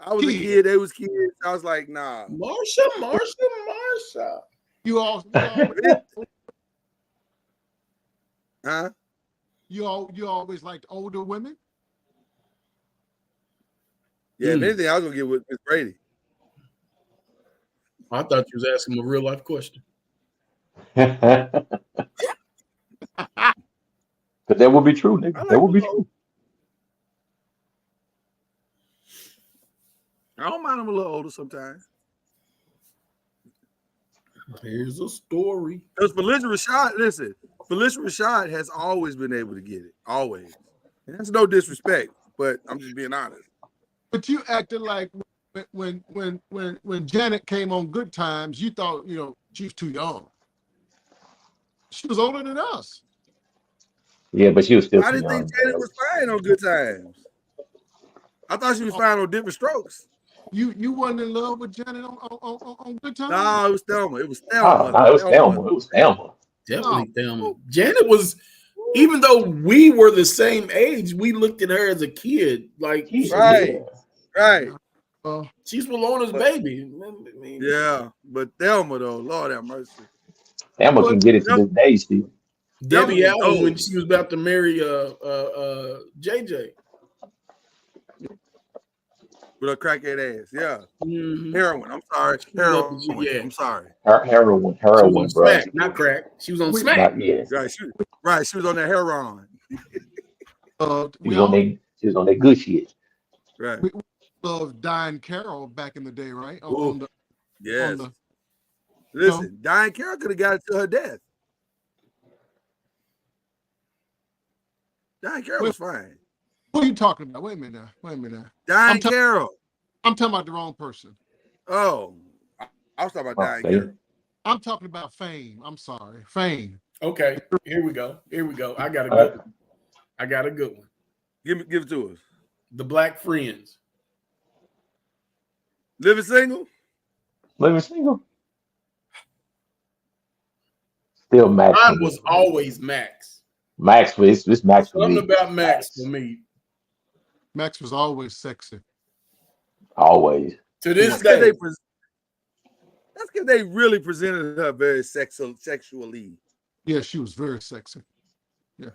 I was a kid. They was kids. I was like, nah. Marsha. You all. Huh? You always liked older women. Yeah, if anything, I was gonna get with Miss Brady. I thought you was asking a real life question. But that would be true, nigga. That would be true. I don't mind them a little older sometimes. Here's a story. Because Felicia Rashad has always been able to get it. Always. And that's no disrespect, but I'm just being honest. But you acted like when Janet came on Good Times, you thought, she was too young. She was older than us. Yeah, but she was still. I didn't think Janet was fine on Good Times. I thought she was fine on Different Strokes. You wasn't in love with Janet on Good Times? No, it was Thelma. It was Thelma. Definitely Thelma. Janet was, even though we were the same age, we looked at her as a kid. Like, right. She's Walona's baby. Yeah, but Thelma though, Lord have mercy. Thelma can get it to this day still. Debbie Allen when she was about to marry JJ. With a crackhead ass, yeah. Mm-hmm. Heroin. I'm sorry. Heroin. Yeah, I'm sorry. Heroin, bro. Smack, not crack. She was on Smack. Right. She was on that heroin. She was on that good shit. Right. We loved Diane Carroll back in the day, right? Yes. Listen, Diane Carroll could have got it to her death. Diane Carroll was fine. Who are you talking about? Wait a minute now. Diane Carroll. I'm talking about the wrong person. Oh, I was talking about Diane Carroll. I'm talking about Fame. I'm sorry. Fame. Okay, here we go. I got a good one. Give it to us. The Black Friends. Living Single? Still Max. Mine was always Max. Max, it's Max for Something me. about Max for me. Max was always sexy. Always. To this That's because day. they really presented her very sexually. Yeah, she was very sexy. Yeah.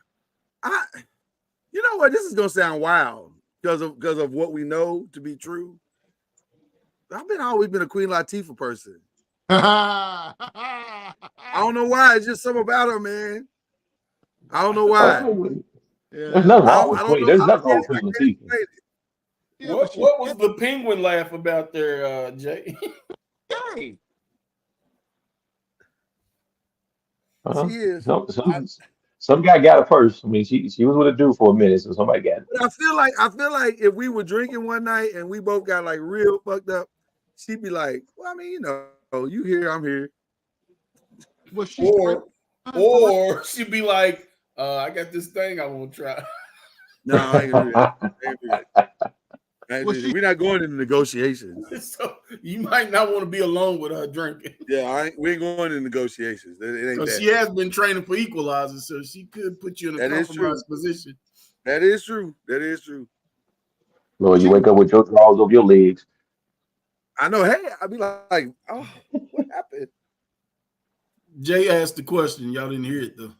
You know what? This is gonna sound wild because of what we know to be true. I've always been a Queen Latifah person. I don't know why. It's just something about her, man. I don't know why. There's nothing wrong with I don't Queen. know. There's I nothing wrong can't with Queen explain Latifah. it. Yeah, what was the penguin laugh about there, Jay? Hey. She is. Some guy got her first. I mean, she was with a dude for a minute, so somebody got it. But I feel like if we were drinking one night and we both got like real fucked up, she'd be like, "Well, I mean, you know, you here, I'm here." Was she Or she'd be like, I got this thing I want to try. No, I ain't gonna do that. We're not going into negotiations. So you might not want to be alone with her drinking. Yeah, we ain't going into negotiations. It ain't Because that. she has been training for equalizers, so she could put you in a compromised position. That is true. That is true. Lord, you wake up with your drawers over your legs. I know. Hey, I'd be like, oh, what happened? Jay asked the question. Y'all didn't hear it, though.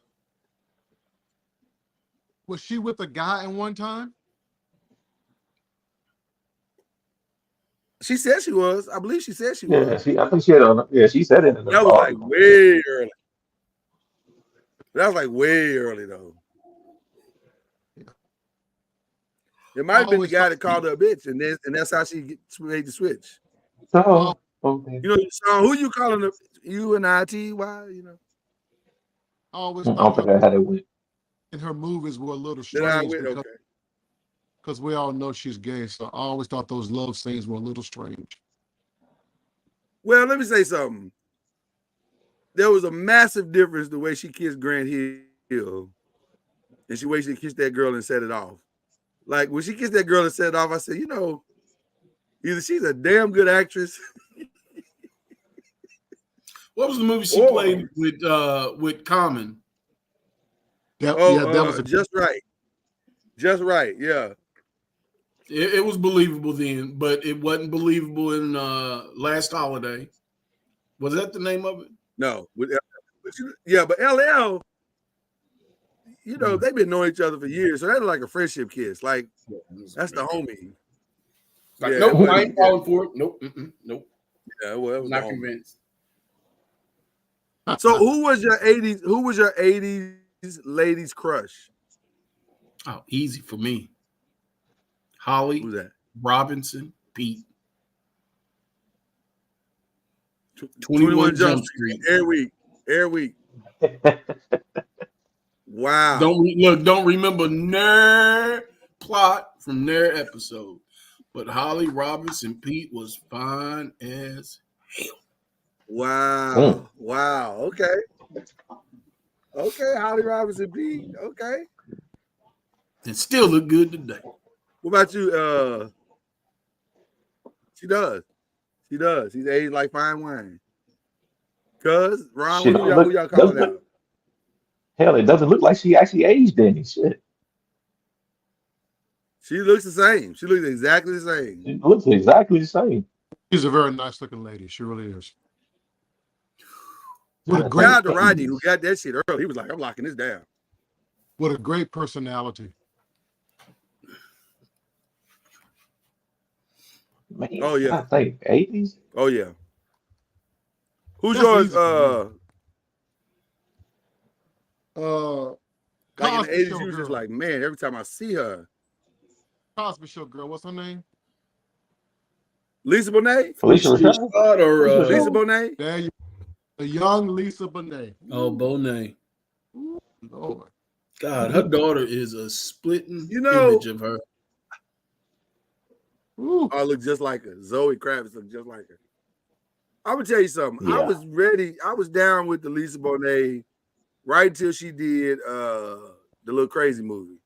Was she with a guy at one time? She said she was. I believe she said she Yeah, was. I think she had she said it in the That was like way early. That was like way early though. It might have been the guy that called her a bitch, and that's how she made the switch. So, okay. You know, so who you calling her? UNITY? You know. I always I don't think I had it with. And her movies were a little Did I strange win? Okay. because we all know she's gay, so I always thought those love scenes were a little strange. Well, let me say something. There was a massive difference the way she kissed Grant Hill and the way she kissed that girl and set it off. Like when she kissed that girl and set it off, I said, you know, either she's a damn good actress. What was the movie she played with Common? That was Just Right. Just Right, yeah. It was believable then, but it wasn't believable in Last Holiday. Was that the name of it? No. But LL, you know, they've been knowing each other for years, so that's like a friendship kiss. Like, that's the homie. Like, nope, I ain't falling for it. Nope, nope. Yeah, well, not convinced. So who was your 80s ladies crush? Oh, easy for me. Holly. Who's that? Robinson, Pete. 21 Jump Street. Every week. Wow. Don't remember their plot from their episode. But Holly Robinson Pete was fine as hell. Wow. Wow. Okay. Holly Robinson Pete. Okay. And still look good today. What about you? She does. She's aged like fine wine. Cuz Ron, who y'all calling out? Hell, it doesn't look like she actually aged any. Shit. She looks the same. She looks exactly the same. She looks exactly the same. She's a very nice looking lady. She really is. Shout out to Rodney who got that shit early. He was like, I'm locking this down. What a great personality. Man, oh yeah. I think 80s. Oh yeah. Who's yours? Like in the 80s, you was just like, man, every time I see her. Cosby Show girl, what's her name? Lisa Bonet? Lisa or Lisa Bonet? There you the young Lisa Bonet. Oh, Bonet. Lord. God, her daughter is a splitting image of her. I look just like her. Zoe Kravitz look just like her. I'm gonna tell you something. Yeah. I was ready. I was down with the Lisa Bonet right until she did the Little Crazy movie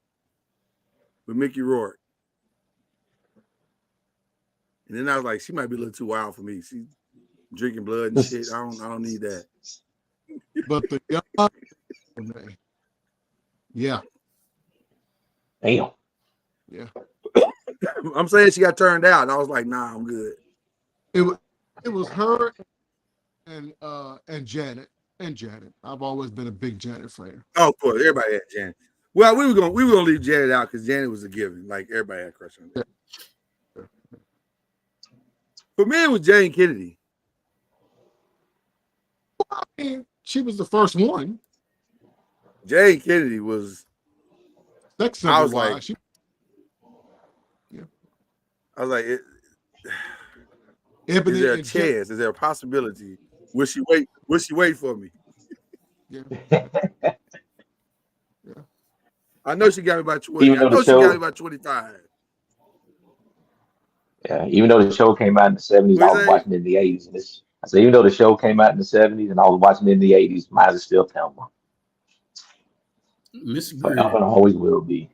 with Mickey Rourke. And then I was like, she might be a little too wild for me. She's drinking blood and shit. I don't need that. But the young Yeah. Damn. Yeah. I'm saying she got turned out, and I was like, nah, I'm good. It was her and Janet. And Janet. I've always been a big Janet fan. Oh, of course, everybody had Janet. Well, we were gonna leave Janet out because Janet was a given. Like everybody had a crush on her. Yeah. For me, it was Jane Kennedy. I mean, she was the first one. Jane Kennedy was. Sex I was symbol like, yeah. I was like, is Ebony there a and chance? Is there a possibility? Will she wait? Will she wait for me? Yeah. I know she got me by 20. Even I though know the she got me show, by 25. yeah, even though the show came out in the 70s, What I you was say? watching it in the 80s. And I said, even though the show came out in the 70s and I was watching it in the 80s, mine is still Thelma. Miss Forever Greer. and always will be.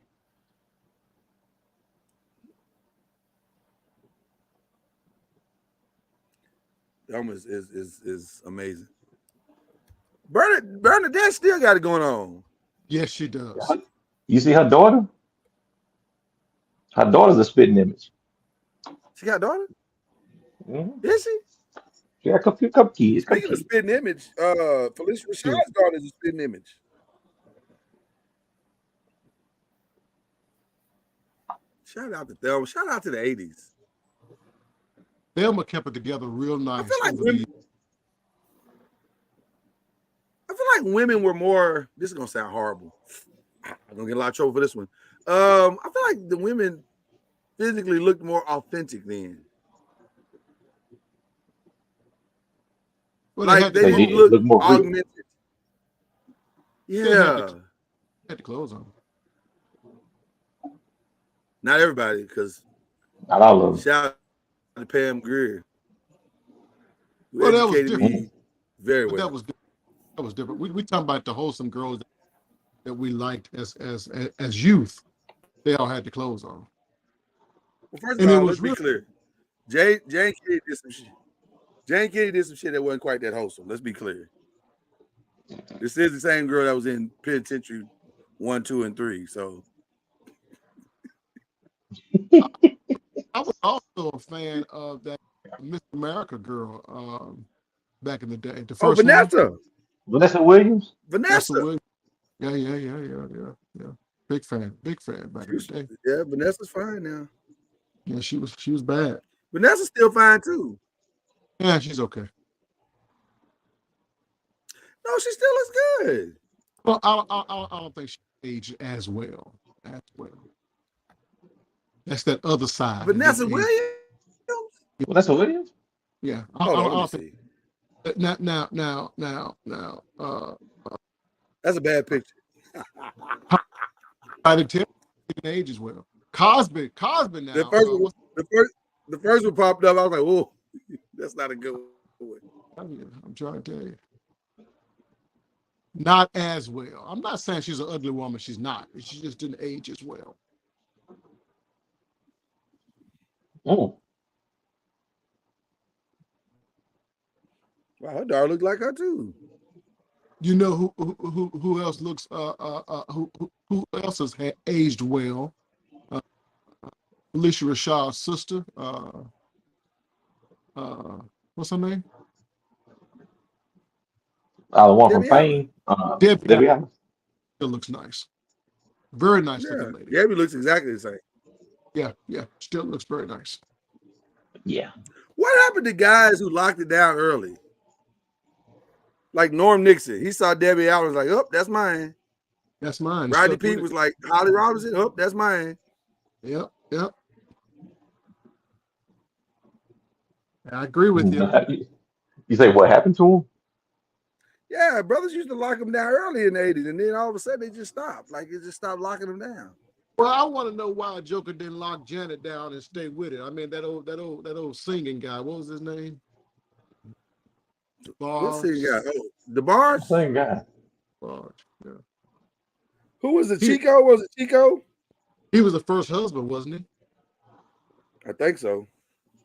Thelma is amazing. Bernadette still got it going on. Yes, she does. You see her daughter? Her daughter's a spitting image. She got a daughter? Mm-hmm. Is she? She got a couple kids. Speaking of spitting image, Felicia Rashad's daughter is a spitting image. Shout out to Thelma. Shout out to the 80s. Thelma kept it together real nice. I feel like women were more. This is gonna sound horrible. I'm gonna get a lot of trouble for this one. I feel like the women physically looked more authentic then. Well, like they didn't look more augmented. Yeah. Had the clothes on. Not everybody, because not all of them. Shout out to Pam Grier. Well, that was different. Me very well. That was different. We talking about the wholesome girls that we liked as youth. They all had the clothes on. Well, first of all, let's be clear. Jane Kennedy did some shit. Jane Kennedy did some shit that wasn't quite that wholesome. Let's be clear. This is the same girl that was in Penitentiary 1, 2, and 3. So I was also a fan of that Miss America girl back in the day. The first Vanessa. one. Vanessa Williams? Vanessa. Williams. Yeah. Big fan back in the day. Yeah, Vanessa's fine now. Yeah, she was bad. Vanessa's still fine too. Yeah, she's okay. No, she still looks good. Well, I don't think she aged as well. That's that other side. Vanessa Williams? Vanessa Williams? Yeah. Hold on, Now. That's a bad picture. I did tell you age as well. Cosby now. The first one popped up. I was like, "Whoa, that's not a good one." I'm trying to tell you. Not as well. I'm not saying she's an ugly woman. She's not. She just didn't age as well. Oh. Wow, her daughter looked like her too. You know who else looks who else has aged well? Felicia Rashad's sister. What's her name? The one from Fame. Debbie Allen. Still looks nice. Very nice looking lady. Debbie looks exactly the same. Yeah. Still looks very nice. Yeah. What happened to guys who locked it down early? Like Norm Nixon. He saw Debbie Allen, was like, "Oh, that's mine." That's mine. Rodney Peete was like, "Holly Robinson, oh, that's mine." Yep. I agree with you. You say what happened to him? Yeah, brothers used to lock them down early in the 80s, and then all of a sudden they just stopped. Like it just stopped locking them down. Well, I want to know why Joker didn't lock Janet down and stay with it. I mean, that old singing guy. What was his name? What singing guy? Oh, DeBarge? Same guy. DeBarge, yeah. Who was it? Chico? Was it Chico? He was the first husband, wasn't he? I think so.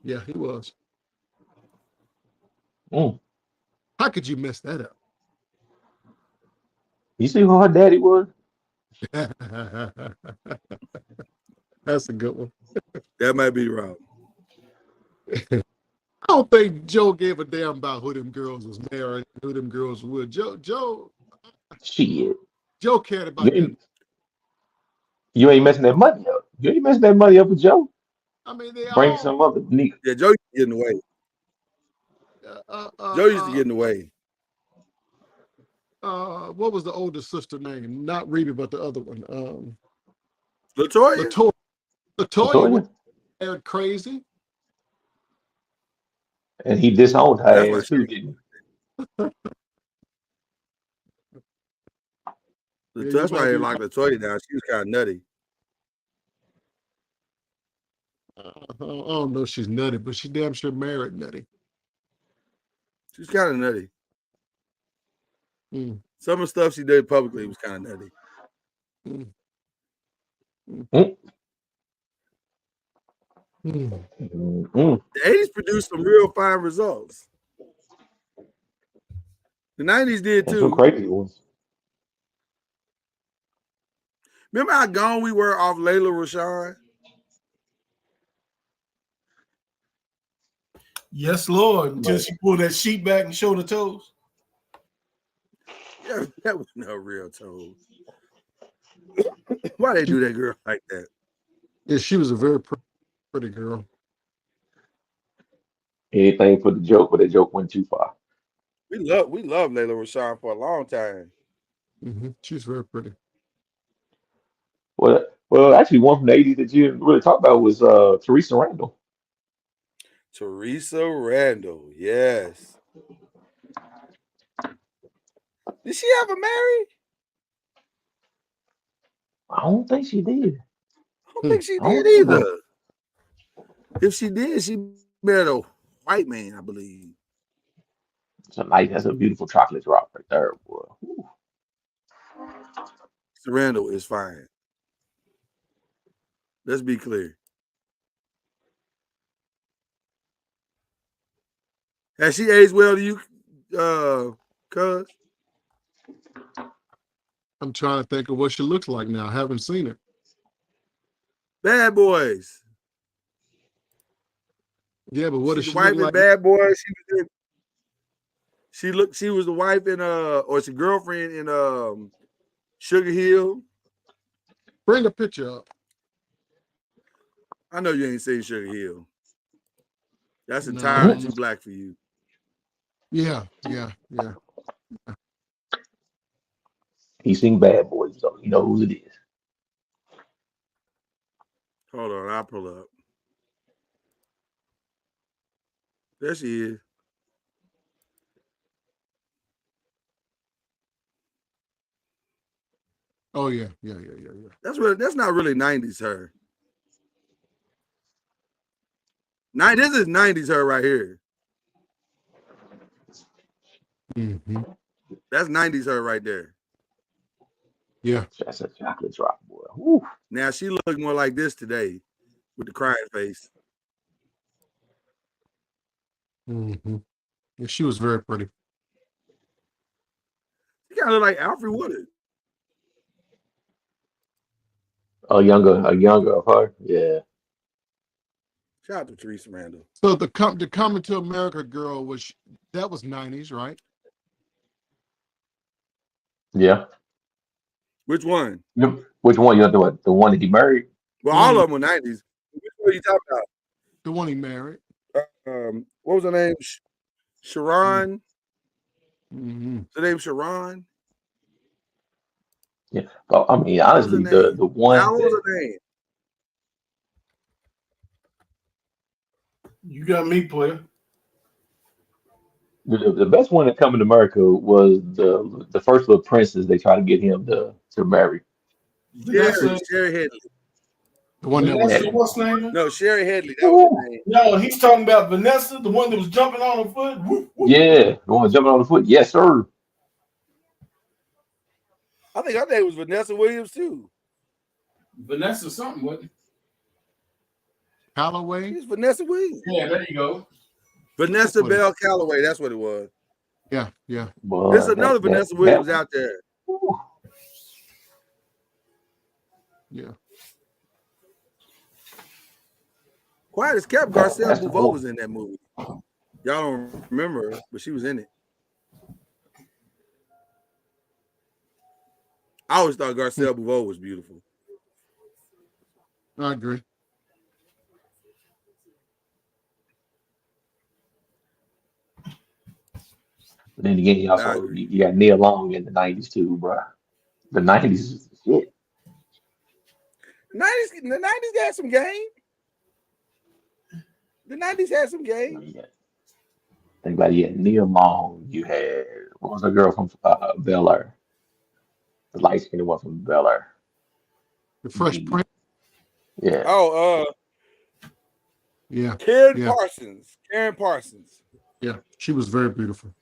Yeah, he was. Mm. How could you mess that up? You see who her daddy was? That's a good one. That might be wrong. I don't think Joe gave a damn about who them girls was married, who them girls were. Joe Shit. cared about that. You ain't messing that money up. You ain't messing that money up with Joe. I mean, they Bring all. some other nigga. Yeah, Joe used to get in the way. Joe used to get in the way. What was the older sister name? Not Reba, but the other one. Latoya. Latoya was married crazy. And he disowned her ass too, didn't Yeah, That's why might he be locked Latoya down. She was kind of nutty. I don't know if she's nutty, but she damn sure married nutty. She's kind of nutty. Mm. Some of the stuff she did publicly was kind of nutty. Mm. The 80s produced some real fine results. The 90s did too. some crazy ones. Remember how gone we were off Layla Rashawn? Yes, Lord. Until she pulled that sheet back and showed her toes. Yeah, that was no real toes. Why they do that girl like that? Yeah, she was a very pretty girl. Anything for the joke, but that joke went too far. We love Layla Rashawn for a long time. She's very pretty. Well, actually, one from the 80s that you didn't really talk about was Teresa Randall. Teresa Randall, yes. Did she ever marry? I don't think she did. I don't think she I don't did either. know. If she did, she married a white man, I believe. That's a beautiful chocolate drop right there, boy. Ooh. Teresa Randall is fine. Let's be clear. Has she aged well to you, cuz? I'm trying to think of what she looks like now. I haven't seen her. Bad Boys. Yeah, but what does She's she the wife look in like? Bad Boys. She was the wife in or she girlfriend in Sugar Hill. Bring a picture up. I know you ain't seen Sugar Hill. That's entirely too black for you. Yeah. He sing Bad Boys, so you know who it is. Hold on, I'll pull up. There she is. Oh yeah. That's not really 90s her. This is 90s her right here. That's 90s her right there. Yeah. That's a chocolate drop, boy. Woo. Now she look more like this today with the crying face. Yeah, she was very pretty. She kind of look like Alfred Woodard. A younger of her. Yeah. Shout out to Teresa Randall. So the Coming to America girl was 90s, right? Yeah. Which one? Which one? You know the one that he married? Well, all of them were 90s. Which one are you talking about? The one he married. What was her name? Sharon. Her name Sharon. Yeah. Well, I mean, honestly, the one. What was her name? You got me, player. The best one that Coming to America was the first little princess they tried to get him to marry. Sherry Headley. The one that was what's name? No, Sherry Headley. That was her name. No, he's talking about Vanessa, the one that was jumping on her foot. Woo, woo. Yeah, the one jumping on the foot. Yes, sir. I think her name was Vanessa Williams too. Vanessa something, wasn't it? Calloway. It's Vanessa Williams. Yeah, there you go. Vanessa Bell Calloway. That's what it was. Yeah. There's another Vanessa Williams out there. Yeah. Quiet as kept, Garcelle That's the Bouveau boy. was in that movie. Y'all don't remember her, but she was in it. I always thought Garcelle Bouveau was beautiful. I agree. But then again, you got Neil Long in the 90s too, bro. The 90s is the shit. The 90s got some game. The 90s had some game. Think about it, you had Neil Long. You had, what was the girl from Bel Air? The light skinned one from Bel Air. The Fresh Prince. Yeah. Oh, Yeah. Karen Yeah. Parsons. Karen Parsons. Yeah. She was very beautiful.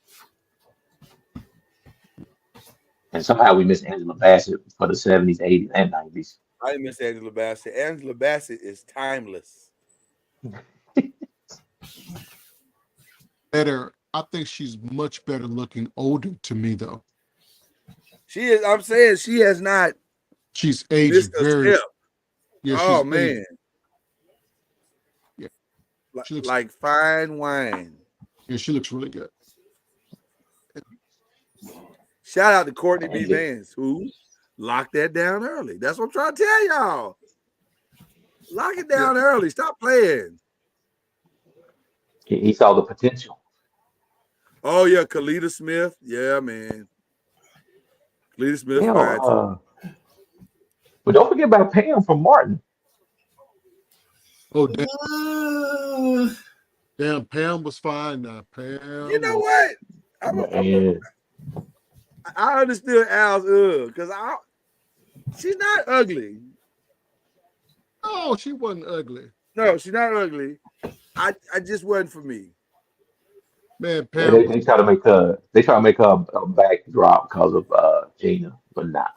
And somehow we missed Angela Bassett for the 70s, 80s, and 90s. I didn't miss Angela Bassett. Angela Bassett is timeless. Better. I think she's much better looking older to me, though. She is. I'm saying she has not. She's aged missed a very. step. Yeah, Oh she's man. aged. Yeah. Like fine wine. Yeah, she looks really good. Shout out to Courtney B. Vance, who locked that down early. That's what I'm trying to tell y'all. Lock it down early. Stop playing. He saw the potential. Oh yeah, Kalita Smith. Yeah, man. Kalita Smith fine too. But don't forget about Pam from Martin. Oh, damn. Damn, Pam was fine now. Pam. You know what? I understood Al's because she's not ugly. Oh, she wasn't ugly. No, she's not ugly. I just wasn't for me. Man, Yeah, Pam. they try to make her a backdrop because of Gina, but nah.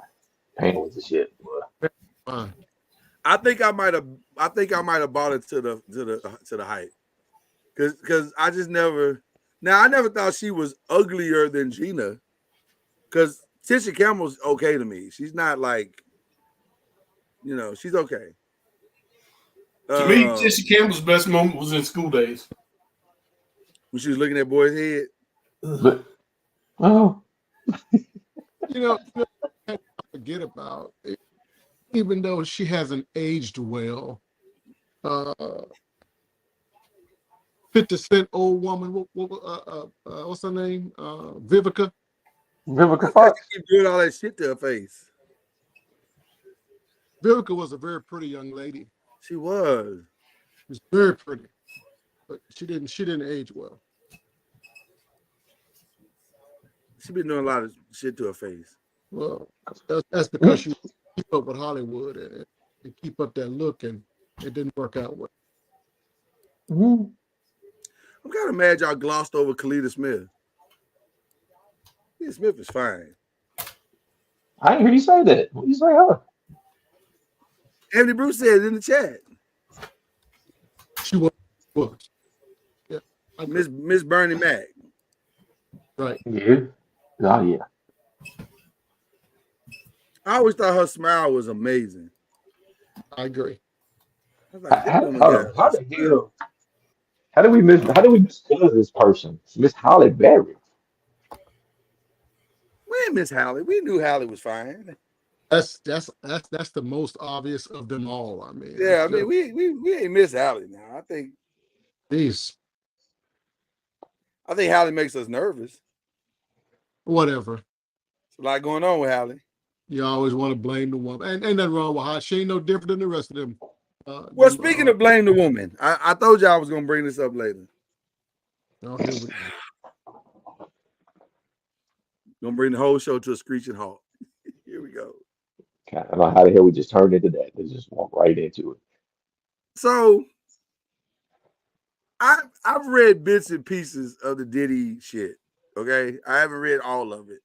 Pam was the shit. Fine. I think I might have bought it to the hype. Cause I just never I never thought she was uglier than Gina. Cause Tisha Campbell's okay to me. She's not like, she's okay. To me, Tisha Campbell's best moment was in School Days. When she was looking at boy's head. But I forget about it. Even though she hasn't aged well. 50 Cent old woman. What's her name? Vivica. Vivica Fox. She keep doing all that shit to her face. Vivica was a very pretty young lady. She was. She was very pretty, but she didn't age well. She been doing a lot of shit to her face. Well, that's because she keep up with Hollywood and keep up that look, and it didn't work out well. I'm kind of mad y'all glossed over Kalita Smith. Kalita Smith is fine. I didn't hear you say that. What did you say her? Anthony Bruce said it in the chat. She was. Yeah. Miss Bernie Mac. Right. Yeah. Oh yeah. I always thought her smile was amazing. I agree. I was like, how do we miss this person? Miss Halle Berry. We ain't Miss Halle. We knew Halle was fine. That's the most obvious of them all. I mean, yeah, I mean, we ain't Miss Halle now. I think Halle makes us nervous. Whatever. There's a lot going on with Halle. You always want to blame the woman. And ain't nothing wrong with her. She ain't no different than the rest of them. Well, speaking of blame the woman, I told you I was going to bring this up later. Oh, here we go. Going to bring the whole show to a screeching halt. Here we go. I don't know how the hell we just turned into that. Let's just walk right into it. So, I've read bits and pieces of the Diddy shit. Okay, I haven't read all of it,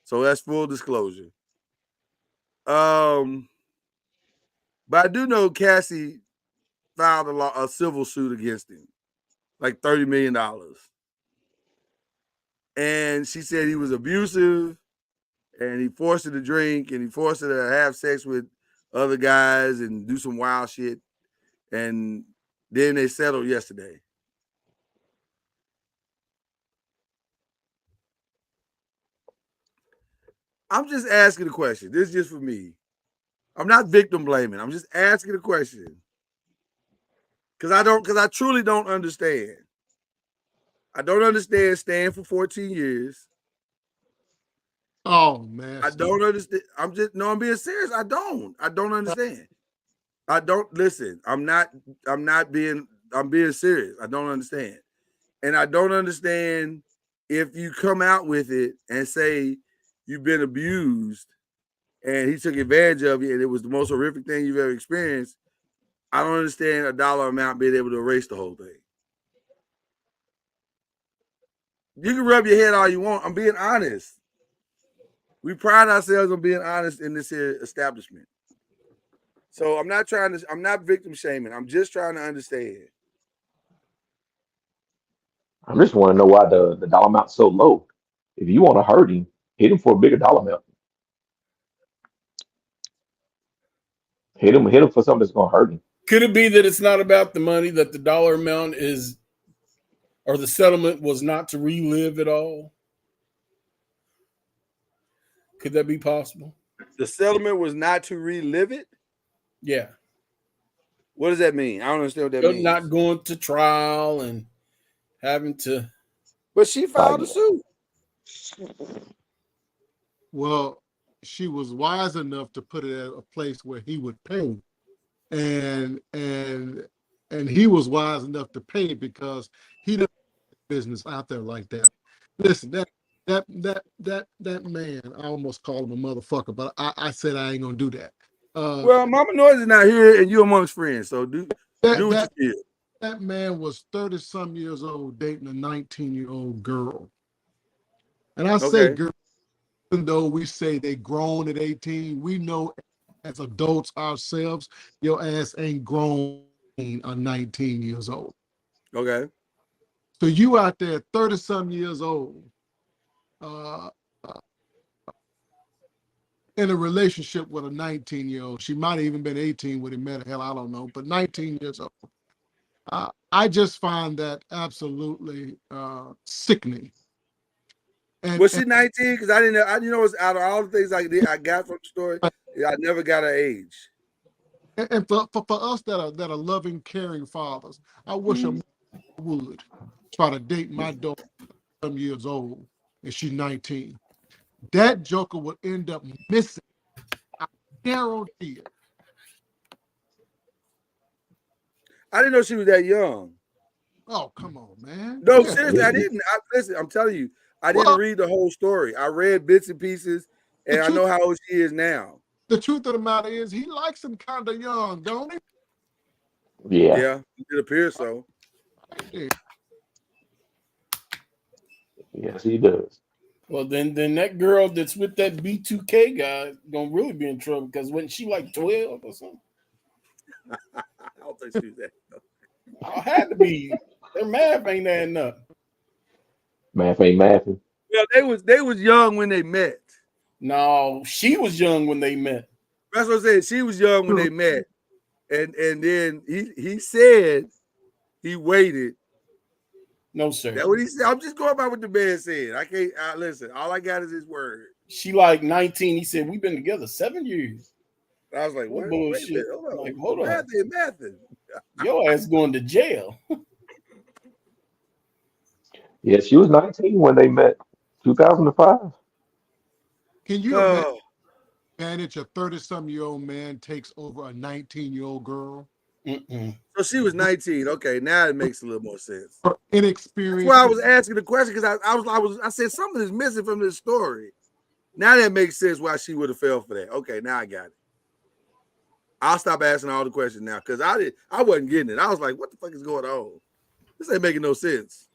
so that's full disclosure. But I do know Cassie filed a civil suit against him, like $30 million, and she said he was abusive, and he forced her to drink, and he forced her to have sex with other guys and do some wild shit. And then they settled yesterday. I'm just asking a question. This is just for me. I'm not victim blaming. I'm just asking a question. Because I truly don't understand. I don't understand staying for 14 years. Oh man. I don't understand. I'm being serious. I don't understand. I don't listen. I'm being serious. I don't understand. And I don't understand if you come out with it and say you've been abused and he took advantage of you and it was the most horrific thing you've ever experienced. I don't understand a dollar amount being able to erase the whole thing. You can rub your head all you want. I'm being honest. We pride ourselves on being honest in this here establishment. So I'm not victim shaming. I'm just trying to understand. I just want to know why the dollar amount's so low. If you want to hurt him, hit him for a bigger dollar amount. Hit him for something that's gonna hurt him. Could it be that it's not about the money, that the dollar amount is, or the settlement was not to relive it all? Could that be possible? The settlement was not to relive it? Yeah. What does that mean? I don't understand what that means. Not going to trial and having to. But she filed a suit. Well, she was wise enough to put it at a place where he would pay, and he was wise enough to pay because he doesn't have business out there like that. Listen, that man, I almost called him a motherfucker, but I said I ain't gonna do that. Well, Mama Noise is not here, and you amongst friends, so do what you did. That man was 30-some years old dating a 19-year-old girl, and I say girl. Even though we say they grown at 18, we know as adults ourselves, your ass ain't grown at 19 years old. Okay. So you out there 30-some years old in a relationship with a 19-year-old. She might have even been 18 when he met her. Hell, I don't know. But 19 years old. I just find that absolutely sickening. Was she 19? Because I didn't know it's out of all the things I got from the story, I never got her age. And for us that are loving, caring fathers, I wish a would try to date my daughter some years old and she's 19. That joker would end up missing. I guarantee it. I didn't know she was that young. Oh, come on, man. No, seriously, I didn't. Listen, I'm telling you, I didn't read the whole story. I read bits and pieces, and I know how old she is now. The truth of the matter is, he likes him kind of young, don't he? Yeah, it appears so. Yes, he does. Well, then that girl that's with that B2K guy gonna really be in trouble because wasn't she like 12 or something? I don't think she was that. I had to be. Their math ain't adding up. Math ain't mathing. Well, they was young when they met. No, she was young when they met. That's what I said. She was young when they met, and then he said he waited. No, sir. That's what he said. I'm just going by what the man said. I can't listen. All I got is his word. She like 19. He said we've been together 7 years. I was like, what bullshit? Like, hold on. Mathing. Your ass going to jail. Yeah, she was 19 when they met, 2005. Can you manage a 30-some-year-old man takes over a 19-year-old girl? So she was 19. Okay, now it makes a little more sense. Inexperienced. That's why I was asking the question because I said something is missing from this story. Now that makes sense why she would have fell for that. Okay, now I got it. I'll stop asking all the questions now because I wasn't getting it. I was like, what the fuck is going on? This ain't making no sense.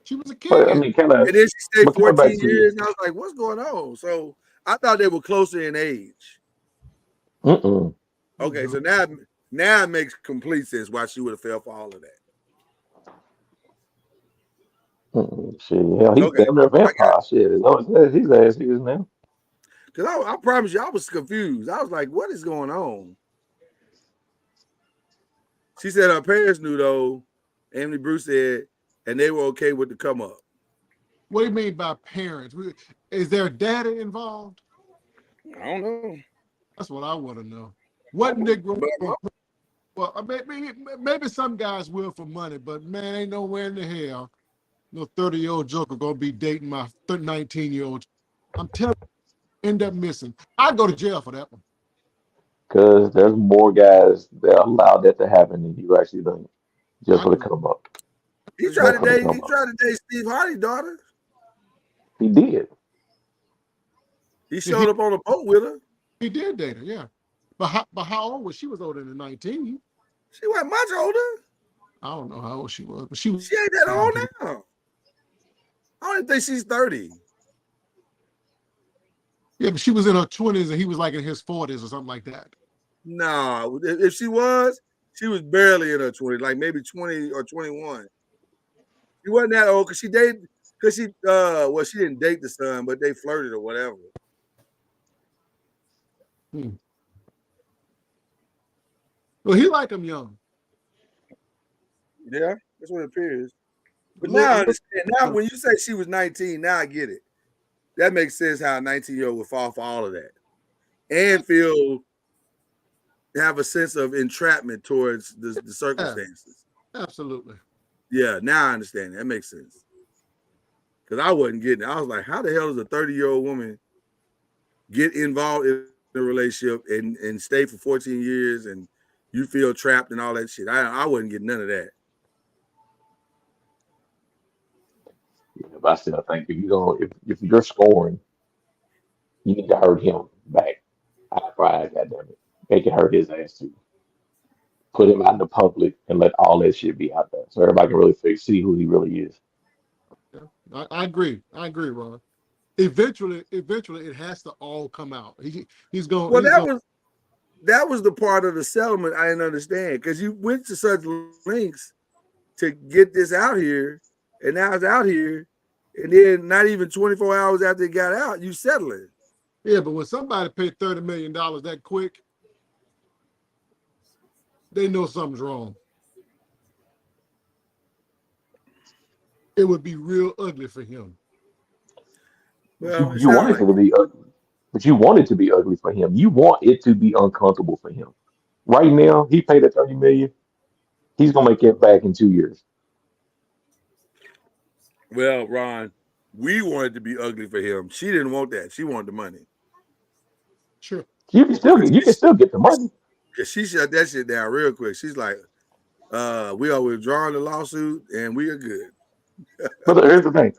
She was a kid. But, I mean, And then she stayed 14 years, and I was like, what's going on? So I thought they were closer in age. Okay, so now it makes complete sense why she would have fell for all of that. Shit, hell, he's damn near a vampire. Shit, as long as his ass is now. Because I promise you, I was confused. I was like, what is going on? She said her parents knew, though. Emily Bruce said, and they were okay with the come up. What do you mean by parents? Is there data involved? I don't know. That's what I want to know. What Negro? Well, maybe some guys will for money, but man, ain't nowhere in the hell no 30-year-old joker gonna be dating my 19-year-old. I'm telling you, end up missing. I'd go to jail for that one. Because there's more guys that allow that to happen than you actually think, just for the come up. He tried to date Steve Hardy's daughter. He did. He showed up on a boat with her. He did date her, yeah. But how old was she? Was older than 19. She wasn't much older. I don't know how old she was, but she ain't that old now. I don't even think she's 30. Yeah, but she was in her 20s and he was like in his 40s or something like that. No, if she was barely in her 20s, like maybe 20 or 21. She wasn't that old because she didn't date the son, but they flirted or whatever. Well, he liked him young. Yeah, that's what it appears. But now I understand. Now, when you say she was 19, now I get it. That makes sense how a 19-year-old would fall for all of that and have a sense of entrapment towards the circumstances. Yeah, absolutely. Yeah, now I understand. That makes sense. Because I wasn't getting it. I was like, how the hell does a 30-year-old woman get involved in a relationship and stay for 14 years and you feel trapped and all that shit? I wasn't getting none of that. Yeah, but I still think if you're scoring, you need to hurt him back. I cry, goddamn it. Make it hurt his ass too. Put him out in the public and let all that shit be out there, so everybody can really see who he really is. Yeah, I agree. I agree, Ron. Eventually, it has to all come out. He's going. Well, that was the part of the settlement I didn't understand because you went to such lengths to get this out here, and now it's out here, and then not even 24 hours after it got out, you settle it. Yeah, but when somebody paid $30 million that quick, they know something's wrong. It would be real ugly for him. Well, you want it to be ugly, but you want it to be ugly for him. You want it to be uncomfortable for him. Right now, he paid that $30 million. He's gonna make it back in 2 years. Well, Ron, we wanted to be ugly for him. She didn't want that. She wanted the money. Sure. You can still get the money. Yeah, she shut that shit down real quick. She's like, we are withdrawing the lawsuit and we are good. But here's the thing.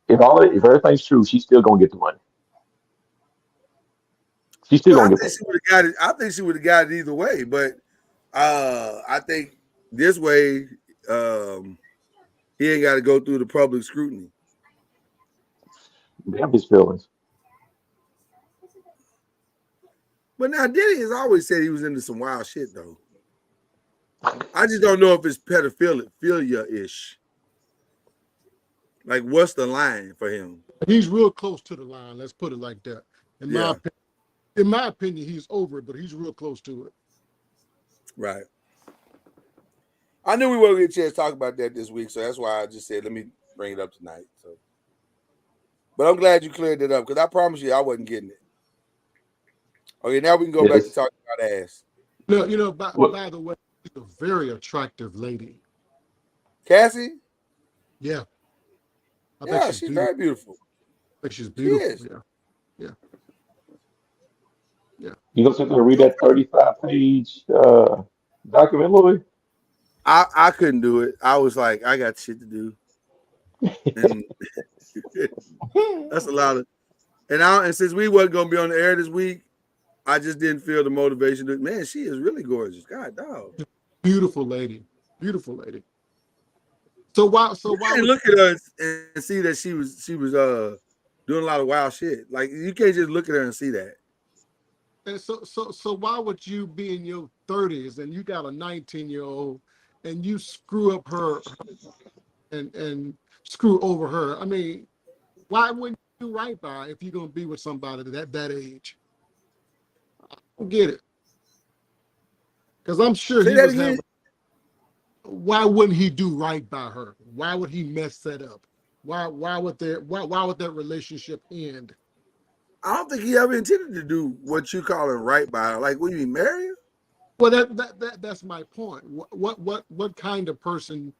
If everything's true, she's still gonna get the money. She's still gonna get it. I think she would have got it either way, but I think this way, he ain't got to go through the public scrutiny. Damn his feelings. But now Diddy has always said he was into some wild shit, though. I just don't know if it's pedophilia-ish. Like, what's the line for him? He's real close to the line. Let's put it like that. In my opinion, he's over it, but he's real close to it. Right. I knew we weren't going to get a chance to talk about that this week, so that's why I just said, let me bring it up tonight. So, but I'm glad you cleared it up, because I promise you I wasn't getting it. Okay, now we can go back to talking about ass. No, by the way, she's a very attractive lady. Cassie? Yeah. She's very beautiful. I think she's beautiful. Yeah. You gonna sit there and read that 35-page document, Louis? I couldn't do it. I was like, I got shit to do. And that's a lot of, and since we wasn't gonna be on the air this week, I just didn't feel the motivation to, man, she is really gorgeous. God dog. Beautiful lady. So why look at her and see that she was doing a lot of wild shit. Like, you can't just look at her and see that. And so why would you be in your 30s and you got a 19-year-old and you screw up her and screw over her? I mean, why wouldn't do right by if you're gonna be with somebody that age. I don't get it. Because I'm sure Say he that was again. having. Why wouldn't he do right by her? Why would he mess that up? Why would that relationship end? I don't think he ever intended to do what you call it right by her. Like, when you marry her? Well, that's my point. What kind of person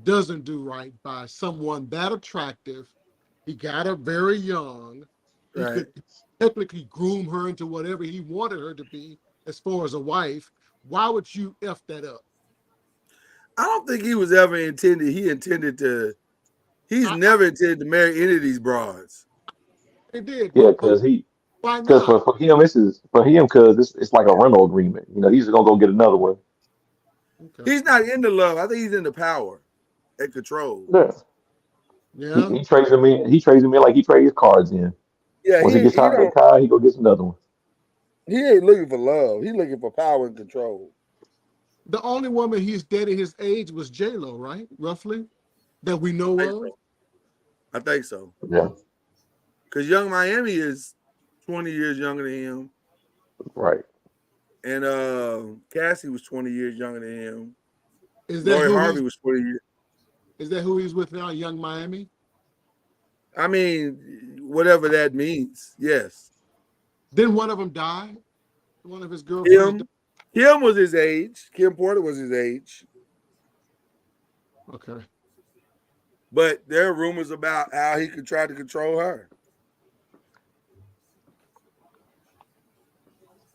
doesn't do right by someone that attractive? He got her very young. He Right. could technically groom her into whatever he wanted her to be as far as a wife. Why would you F that up? I don't think he was ever intended. He's never intended to marry any of these broads. He did, Yeah, but because why because not? for him, because it's like a rental agreement. You know, he's just gonna go get another one. Okay. He's not into love. I think he's into power and control. Yeah. Yeah. He trades him in. He trades him in like he trades cards in. Yeah, Once he gets he tired of don't that card, he go gets another one. he ain't looking for love. He's looking for power and control. The only woman he's dated his age was J-Lo, right? Roughly, that we know of. I think so. Yeah. Because Young Miami is 20 years younger than him. Right. And Cassie was 20 years younger than him. Is that Lori who Harvey he's? was 20 years. Is that who he's with now, Young Miami? I mean, whatever that means. Yes. Then one of them died. One of his girlfriends. Kim was his age. Kim Porter was his age. Okay. But there are rumors about how he could try to control her.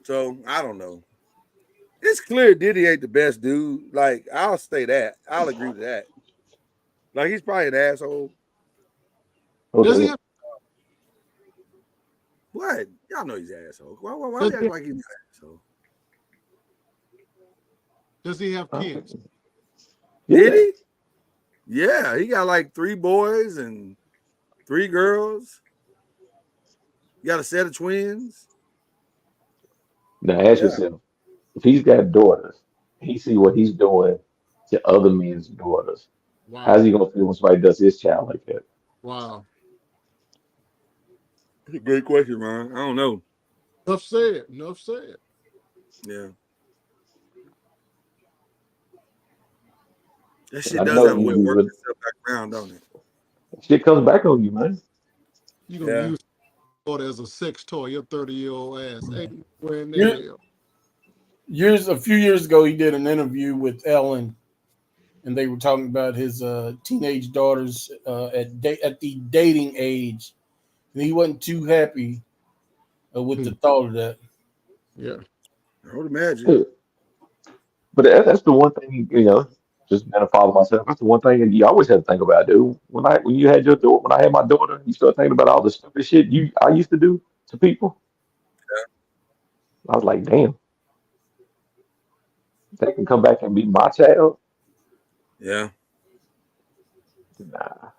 So I don't know. It's clear Diddy ain't the best dude. Like, I'll say that. I'll agree with that. Like, he's probably an asshole. Does he have, What? Y'all know he's an asshole. Why Does we act he- like he's an asshole? does he have kids? Did he? Yeah, he got like 3 boys and 3 girls. You got a set of twins. Now ask Yeah. yourself, if he's got daughters, he see what he's doing to other men's daughters. Wow. How's he gonna feel when somebody does his child like that? Wow. That's a great question, Ron. I don't know. Enough said. Enough said. Yeah. That I shit does know have a way of you working would. itself back around, don't it? Shit comes back on you, man. You gonna Yeah. use daughter as a sex toy? Your 30-year-old ass. Hey, where in the You- hell? A few years ago, he did an interview with Ellen, and they were talking about his teenage daughters at the dating age, and he wasn't too happy with the thought of that. Yeah, I would imagine. But that's the one thing, just being a father myself. That's the one thing that you always have to think about, dude. When you had your daughter, when I had my daughter, you start thinking about all the stupid shit I used to do to people. I was like, damn, they can come back and be my child. Yeah. Nah.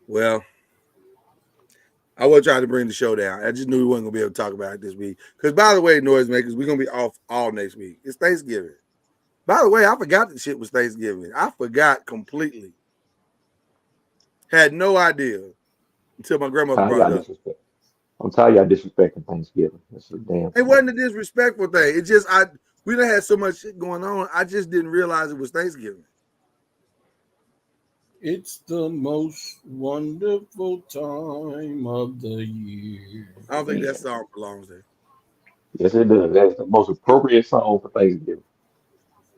Well, I was trying to bring the show down. I just knew we wasn't gonna be able to talk about it this week. Because by the way, noisemakers, we're gonna be off all next week. It's Thanksgiving. By the way, I forgot that shit was Thanksgiving. I forgot completely. Had no idea until my grandmother Tired of brought y'all it up. disrespect. I'm tired of y'all disrespecting Thanksgiving. That's a damn. It wasn't a disrespectful thing. It just we done had so much shit going on. I just didn't realize it was Thanksgiving. It's the most wonderful time of the year. I don't think that song belongs there. Yes, it does. That's the most appropriate song for Thanksgiving.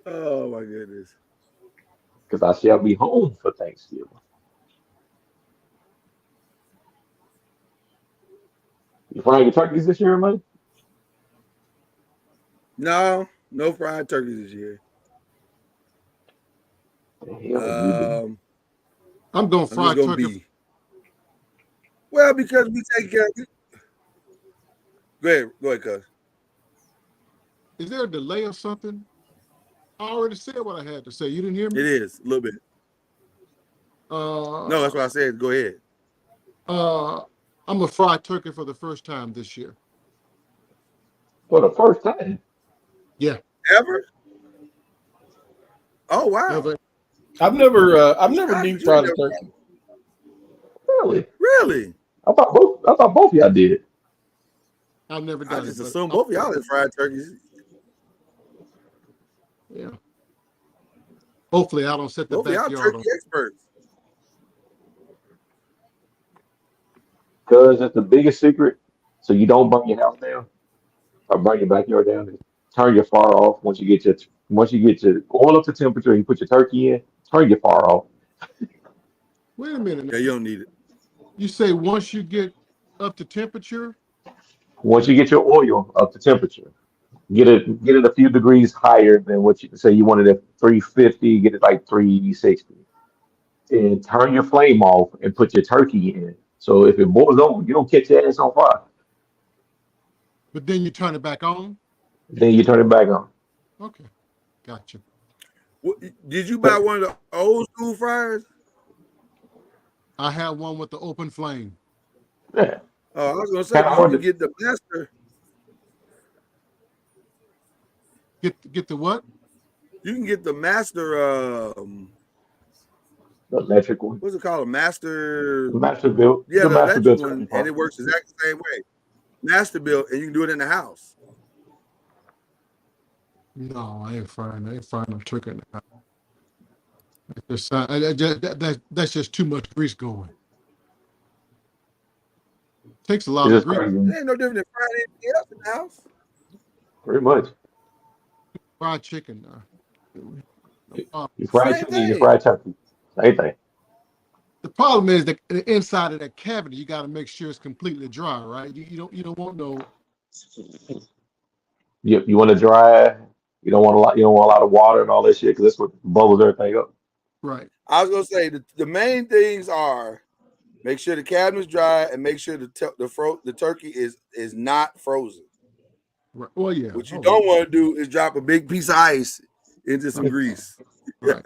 Oh my goodness. Because I shall be home for Thanksgiving. You frying your turkeys this year, man? No fried turkeys this year. The hell are you doing? I'm going I'm fried just gonna turkey. be. Well, because we take care of it. Go ahead, cuz. Is there a delay or something? I already said what I had to say. You didn't hear me? It is a little bit. No, that's what I said. Go ahead. I'm a fried turkey for the first time this year. For the first time? Yeah. Ever? Oh wow. I've never deep fried a turkey. Really? Really? I thought both of y'all did. I've never I done just it, but assumed both of y'all had fried turkeys. yeah. Hopefully, I don't set the Both of y'all backyard turkey on. experts. Because that's the biggest secret. So you don't burn your house down or burn your backyard down. Is turn your fire off once you get your oil up to temperature and you put your turkey in. Turn your fire off. Wait a minute. Yeah, you don't need it. You say once you get up to temperature? Once you get your oil up to temperature, get it a few degrees higher than what you say you wanted at 350. Get it like 360, and turn your flame off and put your turkey in. So if it boils over, you don't catch your ass on fire. But then you turn it back on? Then you turn it back on. Okay, gotcha. Did you buy one of the old school fryers? I have one with the open flame. Yeah. Oh, I was gonna say you can get the master. Get the what? You can get the master. The electric one. What's it called? A master. Master built. Yeah, The the master electric built one, turkey and it works exactly the same way. Master built, and you can do it in the house. No, I ain't frying no turkey in the house. That's just too much grease going. Takes a lot of grease. It ain't no different than frying anything else in the house. Pretty much. Fried chicken. You fry chicken, you fry turkey. Same thing. The problem is that the inside of that cavity, you got to make sure it's completely dry, right? You don't want no. You want to dry. You don't want a lot. You don't want a lot of water and all that shit because that's what bubbles everything up. Right. I was gonna say the main things are make sure the cabinet's dry and make sure the turkey is not frozen. Right. Well, yeah. What you don't want to do is drop a big piece of ice into some grease. Right.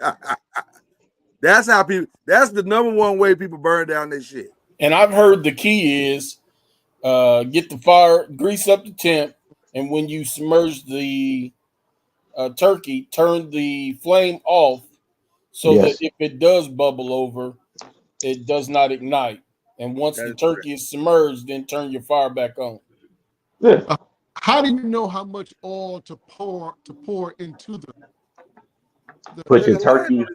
That's how people. That's the number one way people burn down their shit. And I've heard the key is get the fire, grease up the temp, and when you submerge the turkey, turn the flame off so that if it does bubble over, it does not ignite. And once the turkey is submerged, then turn your fire back on. Yeah. How do you know how much oil to pour into the Put your turkey.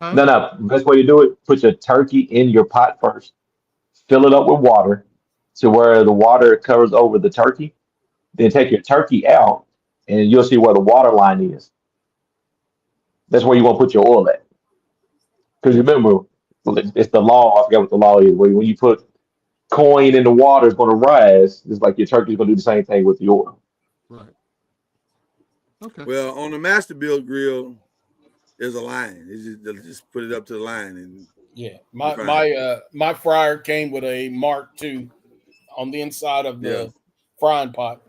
No. Best way to do it: put your turkey in your pot first. Fill it up with water to where the water covers over the turkey. Then take your turkey out, and you'll see where the water line is. That's where you want to put your oil at. Because remember, it's the law. I forgot what the law is. Where when you put coin in the water, it's going to rise. It's like your turkey's going to do the same thing with the oil. Right. Okay. Well, on the master build grill, there's a line. They'll just put it up to the line and yeah. My fryer came with a Mark II on the inside of the frying pot.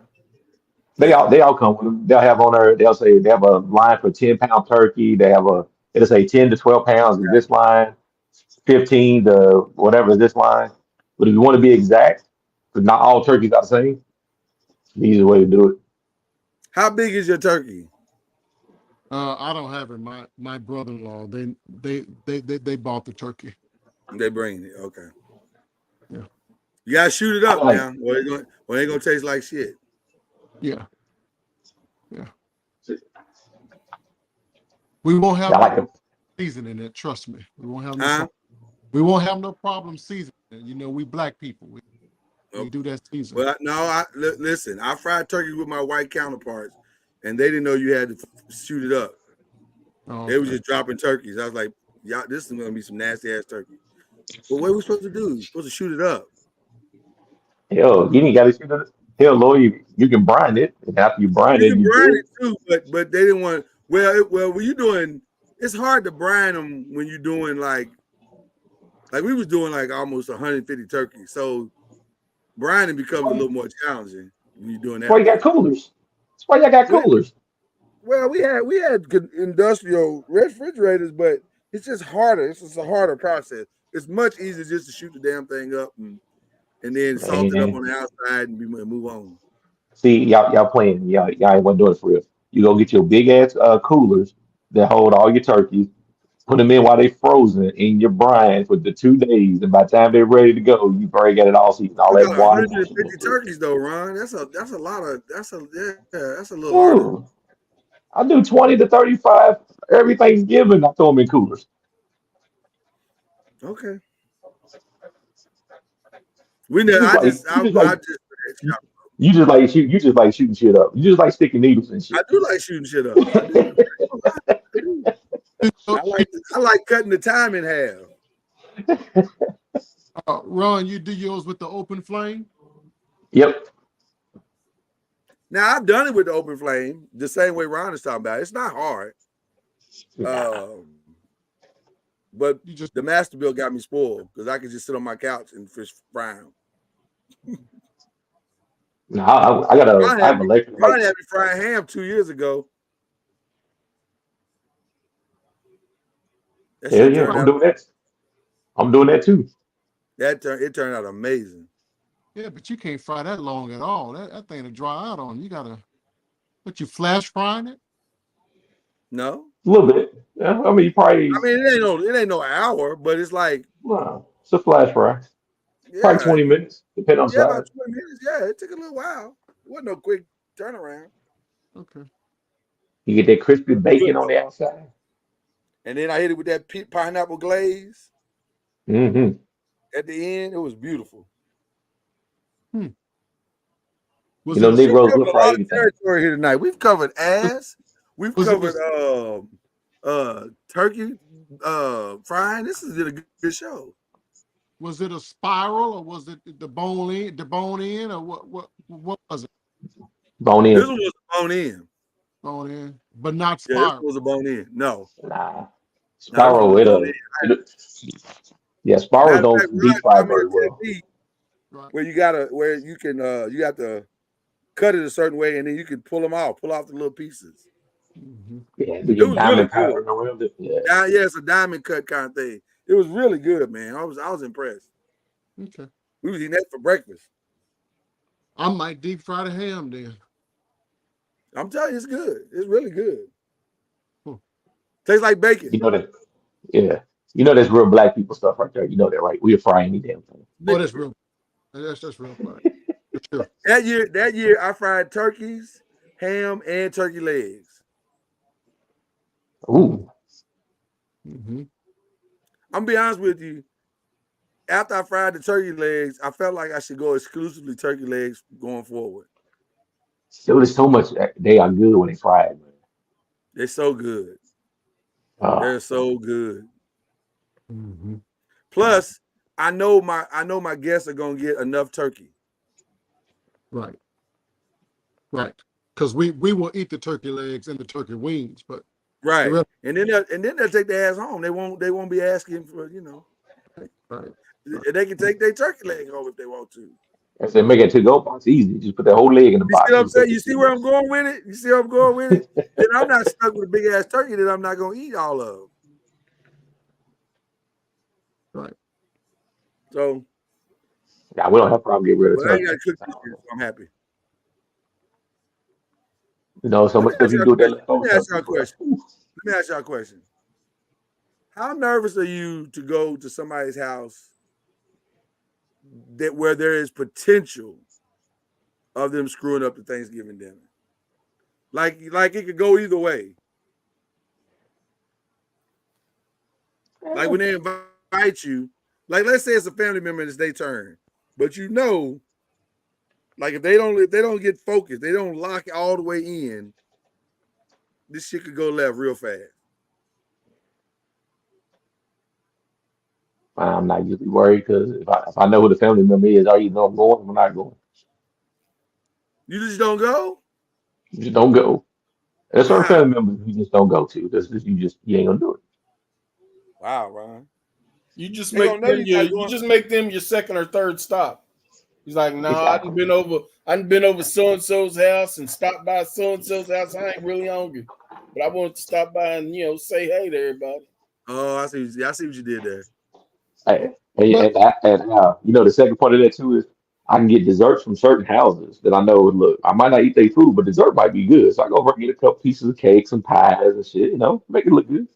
They all come with them. They'll have on there. They'll say they have a line for 10-pound turkey. It'll say 10 to 12 pounds is this line, 15 to whatever is this line. But if you want to be exact, because not all turkeys are the same, the easiest way to do it. How big is your turkey? I don't have it. My brother-in-law, they bought the turkey. They bring it. Okay. Yeah. You gotta shoot it up now, or it gonna taste like shit. Yeah. Yeah. We won't have no seasoning it. Trust me. We won't have no. We won't have no problem seasoning it. You know, we black people. We do that seasoning. Well, no. Listen. I fried turkey with my white counterparts, and they didn't know you had to shoot it up. Oh, They was just dropping turkeys. I was like, "Y'all, this is gonna be some nasty ass turkey." But what are we supposed to do? You're supposed to shoot it up. Hell, you ain't got to shoot it. Hell, Lord, you can brine it, and after you brine You it, can you brine do it too, but they didn't want. Well, when you're doing, it's hard to brine them when you're doing like we was doing like almost 150 turkeys. So brining becomes a little more challenging when you're doing that. That's why you got coolers. That's why y'all got coolers. Well, we had industrial refrigerators, but it's just harder. It's just a harder process. It's much easier just to shoot the damn thing up and then salt it up on the outside and move on. See, y'all playing. Y'all ain't want to do it for real. You go get your big ass coolers that hold all your turkeys. Put them in while they frozen in your brine for the 2 days, and by the time they're ready to go, you already got it all seasoned, all We that got water washing 150 into it. turkeys though, Ron. That's a lot of that's a little harder. Ooh, I do 20 to 35 every Thanksgiving. I throw them in coolers. Okay. We You know. just like you just like I just you just like shoot. You just like shooting shit up. You just like sticking needles and I shit. do like shooting shit up. I do. I do. I like cutting the time in half. Ron, you do yours with the open flame? Yep. Now I've done it with the open flame, the same way Ron is talking about. It's not hard. But the master build got me spoiled because I could just sit on my couch and fish fry them. No, I have electric Ron light. had me frying ham 2 years ago. That Hell shit yeah, turned I'm out. doing that. I'm doing that too. It turned out amazing. Yeah, but you can't fry that long at all. That thing to dry out on. You gotta, but you flash frying it? No, A little bit. Yeah, I mean, you probably I mean it ain't no hour, but it's like it's a flash fry. Probably yeah, 20 minutes, depending on about size. 20 minutes. Yeah, it took a little while. It wasn't no quick turnaround. Okay. You get that crispy Good bacon on though. the outside. And then I hit it with that pineapple glaze Mm-hmm. at the end. It was beautiful. Was You know, it a We've Negroes covered will a fry lot of anything. territory here tonight. We've covered ass. We've Was it covered turkey frying. This is a good show. was it a spiral or was it the bone in, or what was it? Bone This in. one was a bone in. Bone in, but not Yeah, this spiral. one was a bone in. No, Nah. this one Spiral, was a bone in. yeah, spirals Matter of fact, don't deep Rod fry taught me very a well. technique Right. where you can you have to cut it a certain way and then you can pull off the little pieces. Mm-hmm. Yeah, do It your was really diamond good. pattern around it. Yeah. Yeah, it's a diamond cut kind of thing. It was really good, man. I was impressed. Okay. We was eating that for breakfast. I might deep fry the ham then. I'm telling you, it's good. It's really good. Hmm. Tastes like bacon. You know that. Yeah. You know that's real black people stuff right there. You know that, right? We'll fry any damn thing. Oh, that's real. That's real black. For sure. That year I fried turkeys, ham, and turkey legs. Ooh. Mm-hmm. I'm gonna be honest with you. After I fried the turkey legs, I felt like I should go exclusively turkey legs going forward. There was so much. They are good when they fried, man. They're so good. They're so good. Mm-hmm. Plus, I know my guests are gonna get enough turkey. Right. Right. Because we will eat the turkey legs and the turkey wings, but Right. the And then they'll take their ass home. They won't be asking for, right. They can take their turkey leg home if they want to. I said, make it to-go box easy. Just put that whole leg in the You box. see what I'm and take saying? You it see to where you. I'm going with it? You see where I'm going with it? Then I'm not stuck with a big ass turkey that I'm not gonna eat all of. Right. So Yeah, we don't have a problem getting rid of but I ain't turkey. gotta cook this shit, so I'm happy. You know, so Let much me stuff ask you y'all can do a with that question. Let leftover me ask y'all turkey. a question. Let me ask y'all a question. How nervous are you to go to somebody's house where there is potential of them screwing up the Thanksgiving dinner? Like it could go either way. Like when they invite you, like let's say it's a family member and it's their turn, but like if they don't get focused, they don't lock it all the way in, this shit could go left real fast. I'm not usually worried because if I know who the family member is, I either know I'm going or I'm not going. You just don't go? You just don't go. There's certain Wow. family members you just don't go to. You ain't gonna do it. Wow, Ron. You just They make gonna know them you're your not you going. just make them your second or third stop. He's like, no, Exactly. I done been over so and so's house and stopped by so and so's house. I ain't really hungry, but I wanted to stop by and say hey to everybody. Oh, I see what you did there. The second part of that too is I can get desserts from certain houses that I know. Look, I might not eat their food, but dessert might be good. So I go over and get a couple pieces of cake, some pies and shit. Make it look good.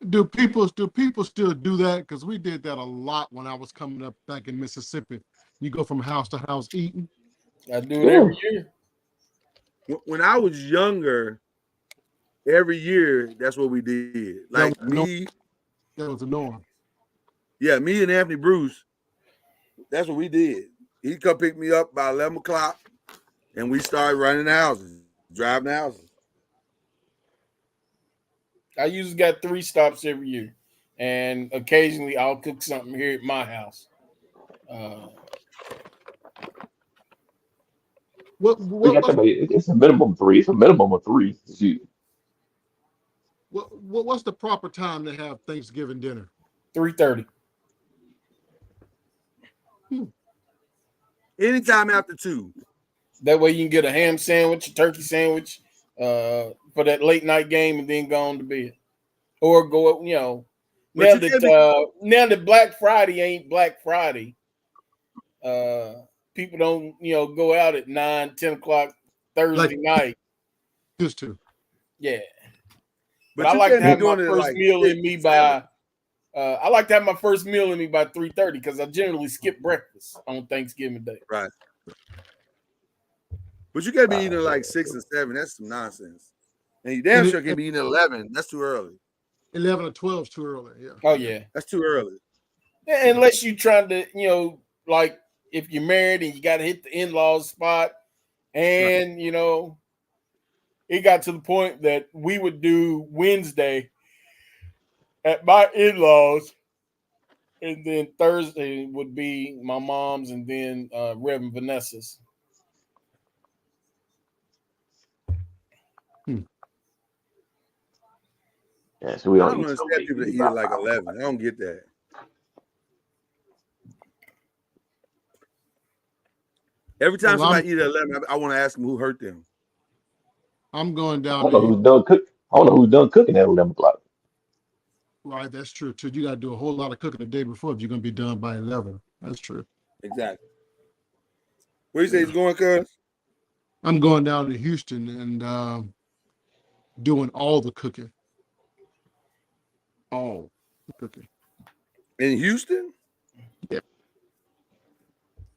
Do people still do that? Because we did that a lot when I was coming up back in Mississippi. You go from house to house eating. I do it every year. When I was younger, every year that's what we did. Like me, that was the norm. Yeah, me and Anthony Bruce, that's what we did. He'd come pick me up by 11 o'clock, and we started running the houses, driving the houses. I usually got 3 stops every year, and occasionally I'll cook something here at my house. It's a minimum 3. It's a minimum of 3. What's the proper time to have Thanksgiving dinner? 3:30. Anytime after 2. That way you can get a ham sandwich, a turkey sandwich, for that late night game, and then go on to bed, or go. Now that Black Friday ain't Black Friday, people don't go out at 9, 10 o'clock Thursday night. Used to. Yeah. But I like to have my first meal in me by. I like to have my first meal in me by 3:30 because I generally skip breakfast on Thanksgiving Day. Right. But you gotta be eating like 6 and 7. That's some nonsense. And you damn sure can't be eating at 11. That's too early. 11 or 12 is too early. Yeah. Oh yeah. That's too early. Yeah, unless you trying to, like if you're married and you got to hit the in-laws spot, and it got to the point that we would do Wednesday at my in-laws, and then Thursday would be my mom's, and then Reverend Vanessa's. Yeah, so we I don't don't understand people that eat at like 11. I don't get that. Every time somebody eat at 11, I want to ask them who hurt them. I'm going I down. don't know who's done cooking at 11 o'clock. Right, that's true too. You got to do a whole lot of cooking the day before if you're going to be done by 11. That's true. Exactly. Where you say he's going, cuz? I'm going down to Houston and doing all the cooking. All the cooking. In Houston? Yeah.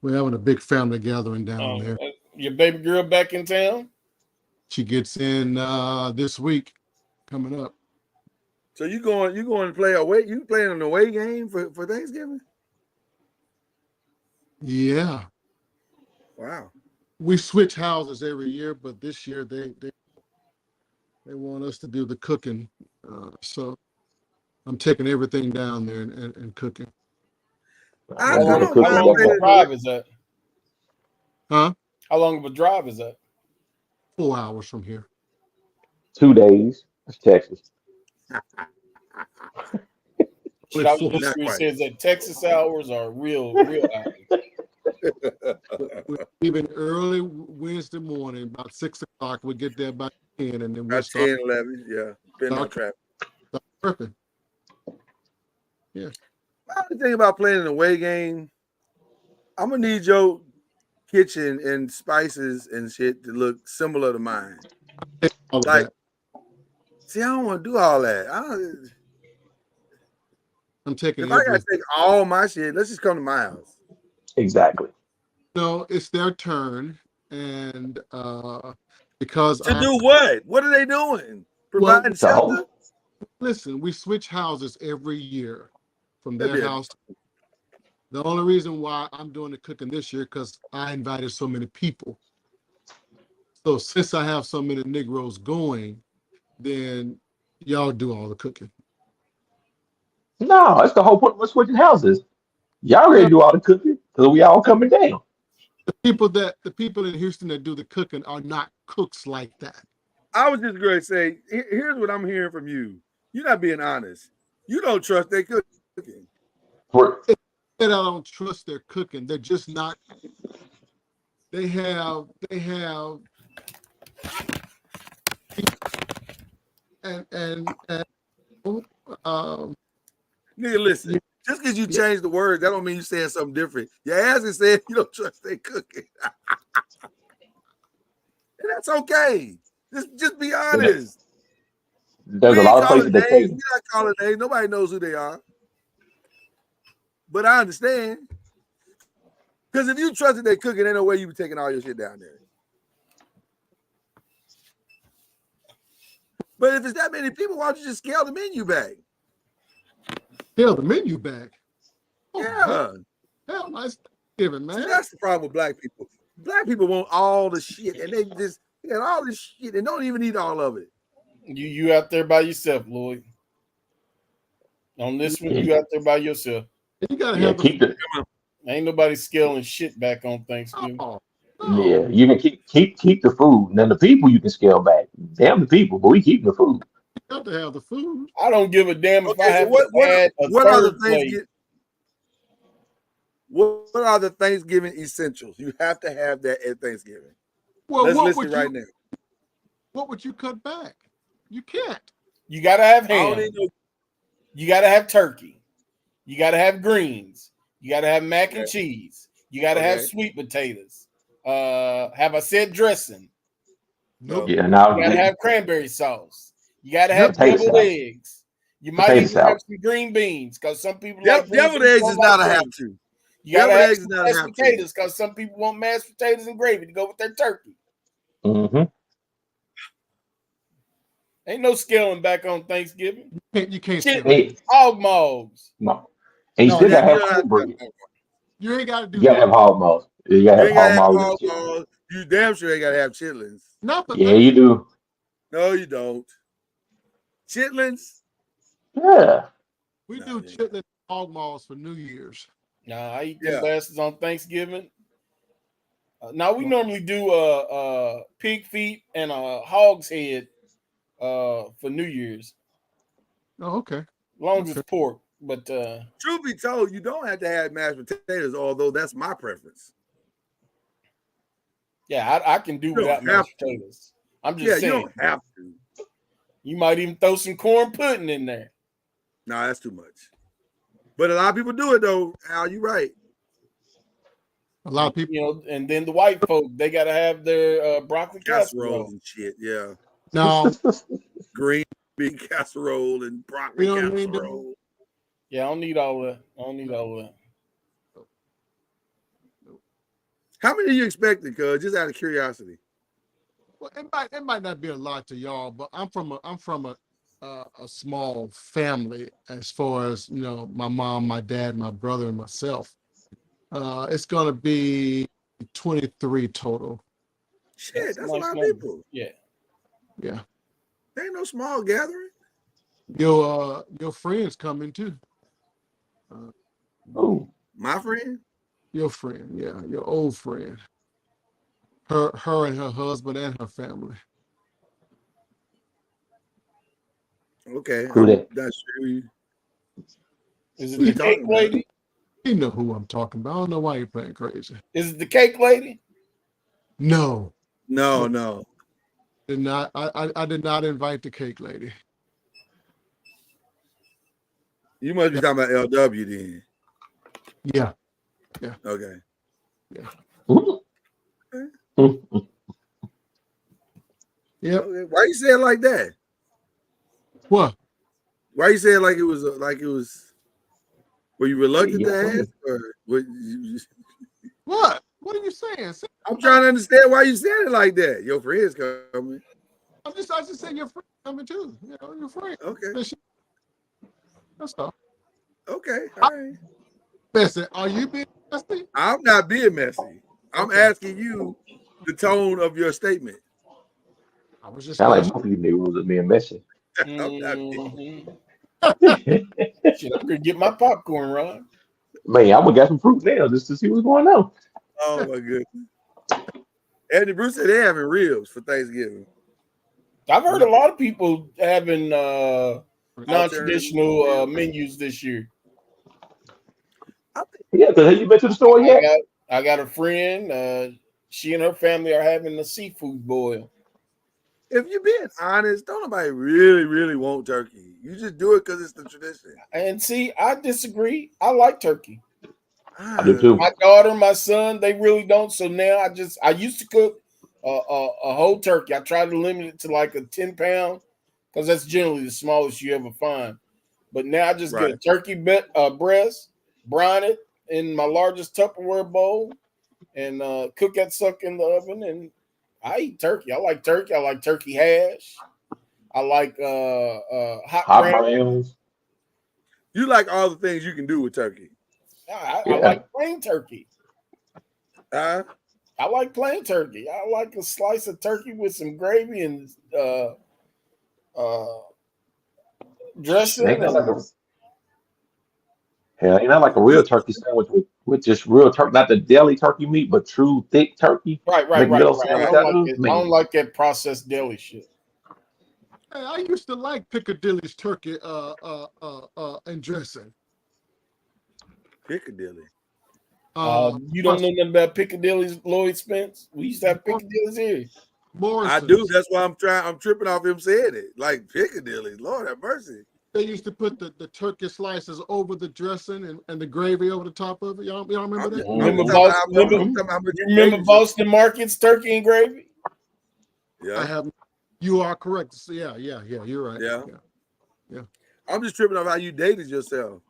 We're having a big family gathering down there. Your baby girl back in town? She gets in this week coming up. So you going to play away? You playing an away game for Thanksgiving? Yeah. Wow. We switch houses every year, but this year they want us to do the cooking. So I'm taking everything down there and cooking. How long of a drive is that? Huh? How long of a drive is that? 4 hours from here. 2 days. That's Texas. I was just going to say, is that Texas hours or real hours? We're leaving early Wednesday morning, about 6 o'clock. We get there by 10, and then we'll start. 10, 11, yeah. Depending on traffic. Perfect. Yeah. The thing about playing an away game, I'm gonna need your kitchen and spices and shit to look similar to mine. Like, see, I don't want to do all that. I'm taking. If I gotta take all my shit, let's just come to my house. Exactly. No, it's their turn, and because to do what? What are they doing? Providing shelter? Listen, we switch houses every year from their house. The only reason why I'm doing the cooking this year because I invited so many people. So since I have so many Negroes going, then y'all do all the cooking. No, that's the whole point of switching houses. Y'all ready to do all the cooking because we all coming down. The people in Houston that do the cooking are not cooks like that. I was just going to say, here's what I'm hearing from you. You're not being honest. You don't trust their cooking. I don't trust their cooking. They're just not. They have, and nigga, listen. Just because you change the words, that don't mean you're saying something different. Your ass is saying you don't trust their cooking. And that's okay. Just be honest. There's We a ain't lot of calling places that names. cater. We're not calling names. Nobody knows who they are. But I understand. Because if you trusted their cooking, ain't no way you be taking all your shit down there. But if it's that many people, why don't you just scale the menu back? Scale the menu back. Oh, Yeah. hell, nice giving, man. See, that's the problem with black people. Black people want all the shit, and they got all this shit and don't even eat all of it. You out there by yourself, Lloyd. On this one, you out there by yourself. You gotta Yeah, have keep the Ain't nobody scaling shit back on Thanksgiving. yeah. You can keep the food. Now the people you can scale back. Damn the people, but we keep the food. You got to have the food. I don't give a damn if I Okay, have so to add a what are the third plate. What are the Thanksgiving essentials? You have to have that at Thanksgiving. Well, Let's what list would it right you? now. What would you cut back? You can't. You gotta have I don't ham. need no- You gotta have turkey. You gotta have greens. You gotta have mac and cheese. You gotta have Okay. sweet potatoes. Have I said dressing? Nope. Yeah, now You gotta the have cranberry sauce. You gotta have potato deviled salad. eggs. You might Potato even have salad. some green beans because some people like green Deviled beans, eggs some is like not a gravy. have to. You gotta Deviled have eggs is some not a mashed have to. potatoes because some people want mashed potatoes and gravy to go with their turkey. Mm-hmm. Ain't no scaling back on Thanksgiving. You can't scale. Chitlins, hog maws. No. And you No, still gotta You have don't have cornbread. You ain't got to do You gotta that. have hog maws. You gotta You have ain't gotta hog have maws and hog chicken. maws. You damn sure ain't gotta have chitlins. Not for Yeah, you do. No, you don't. Chitlins? Yeah. We do chitlin hog maws for New Year's. Nah, I eat Yeah. them bastards on Thanksgiving. Now we normally do pig feet and a hog's head for New Year's. Oh, okay. As long as it's pork. But Truth be told, you don't have to have mashed potatoes, although that's my preference. yeah, I can do You don't without have mashed to. potatoes. I'm just Yeah, saying. you don't have to. You might even throw some corn pudding in there. Nah, that's too much. But a lot of people do it though. Al, you right. A lot of people, You know, and then the white folk, they gotta have their broccoli Casseroles casserole. and shit. Yeah. no, Green bean casserole and broccoli you know what I mean? casserole. Yeah, I don't need all that. I don't need all that. How many are you expecting, cuz? Just out of curiosity. Well, it might not be a lot to y'all, but I'm from a small family as far as my mom, my dad, my brother, and myself. It's gonna be 23 total. Shit, that's a nice lot of number. people. Yeah. Yeah. There ain't no small gathering. Your friends coming too. Oh. My friend? Your friend, yeah, your old friend. Her and her husband and her family. Okay. Who I'm that? not sure. Is it Who the you cake talking about? lady? You know who I'm talking about. I don't know why you're playing crazy. Is it the cake lady? No. No. Did not I did not invite the cake lady. You must be talking about LW then. Yeah. Yeah. Okay. Yeah. Okay. Yep. Okay. Why you say it like that? What? Why you say it like it was were you reluctant Yeah, to funny. ask or what you What? What are you saying? I'm trying to understand why you said it like that. Your friends coming. I just saying your friend coming too. Your friend. Okay. That's all. Okay. All right. Listen, are you being messy? I'm not being messy. I'm Okay. asking you the tone of your statement. I was just Sound like asking. both of you niggas was being messy. I'm not being Shit, I'm gonna get my popcorn, Ron. Man, I'm gonna get some fruit now just to see what's going on. Oh my goodness. Andy Bruce said they're having ribs for Thanksgiving. I've heard a lot of people having non-traditional menus this year. Yeah, because have you been to the store yet? I got a friend. She and her family are having a seafood boil. If you're being honest, don't nobody really want turkey. You just do it because it's the tradition. And see, I disagree. I like turkey. I do too. My daughter, my son, they really don't. So now I used to cook a whole turkey. I tried to limit it to like a 10-pound because that's generally the smallest you ever find. But now I just get a turkey breast, brine it in my largest Tupperware bowl, and cook that sucker in the oven. And I eat turkey. I like turkey. I like turkey hash. I like hot browns. You like all the things you can do with turkey. I like plain turkey. Huh? I like plain turkey. I like a slice of turkey with some gravy and dressing. Ain't that like a real turkey sandwich with just real turkey, not the deli turkey meat, but true thick turkey. Right. I don't like that processed deli shit. Hey, I used to like Piccadilly's turkey and dressing. Piccadilly. You don't know nothing about Piccadilly's, Lloyd Spence? We used to have Piccadilly's here. Morrison's. I do. That's why I'm tripping off him saying it. Like Piccadilly. Lord have mercy. They used to put the turkey slices over the dressing and the gravy over the top of it. Y'all remember that? Remember Boston Market's turkey and gravy? Yeah. I have. You are correct. So yeah. You're right. Yeah. I'm just tripping off how you dated yourself.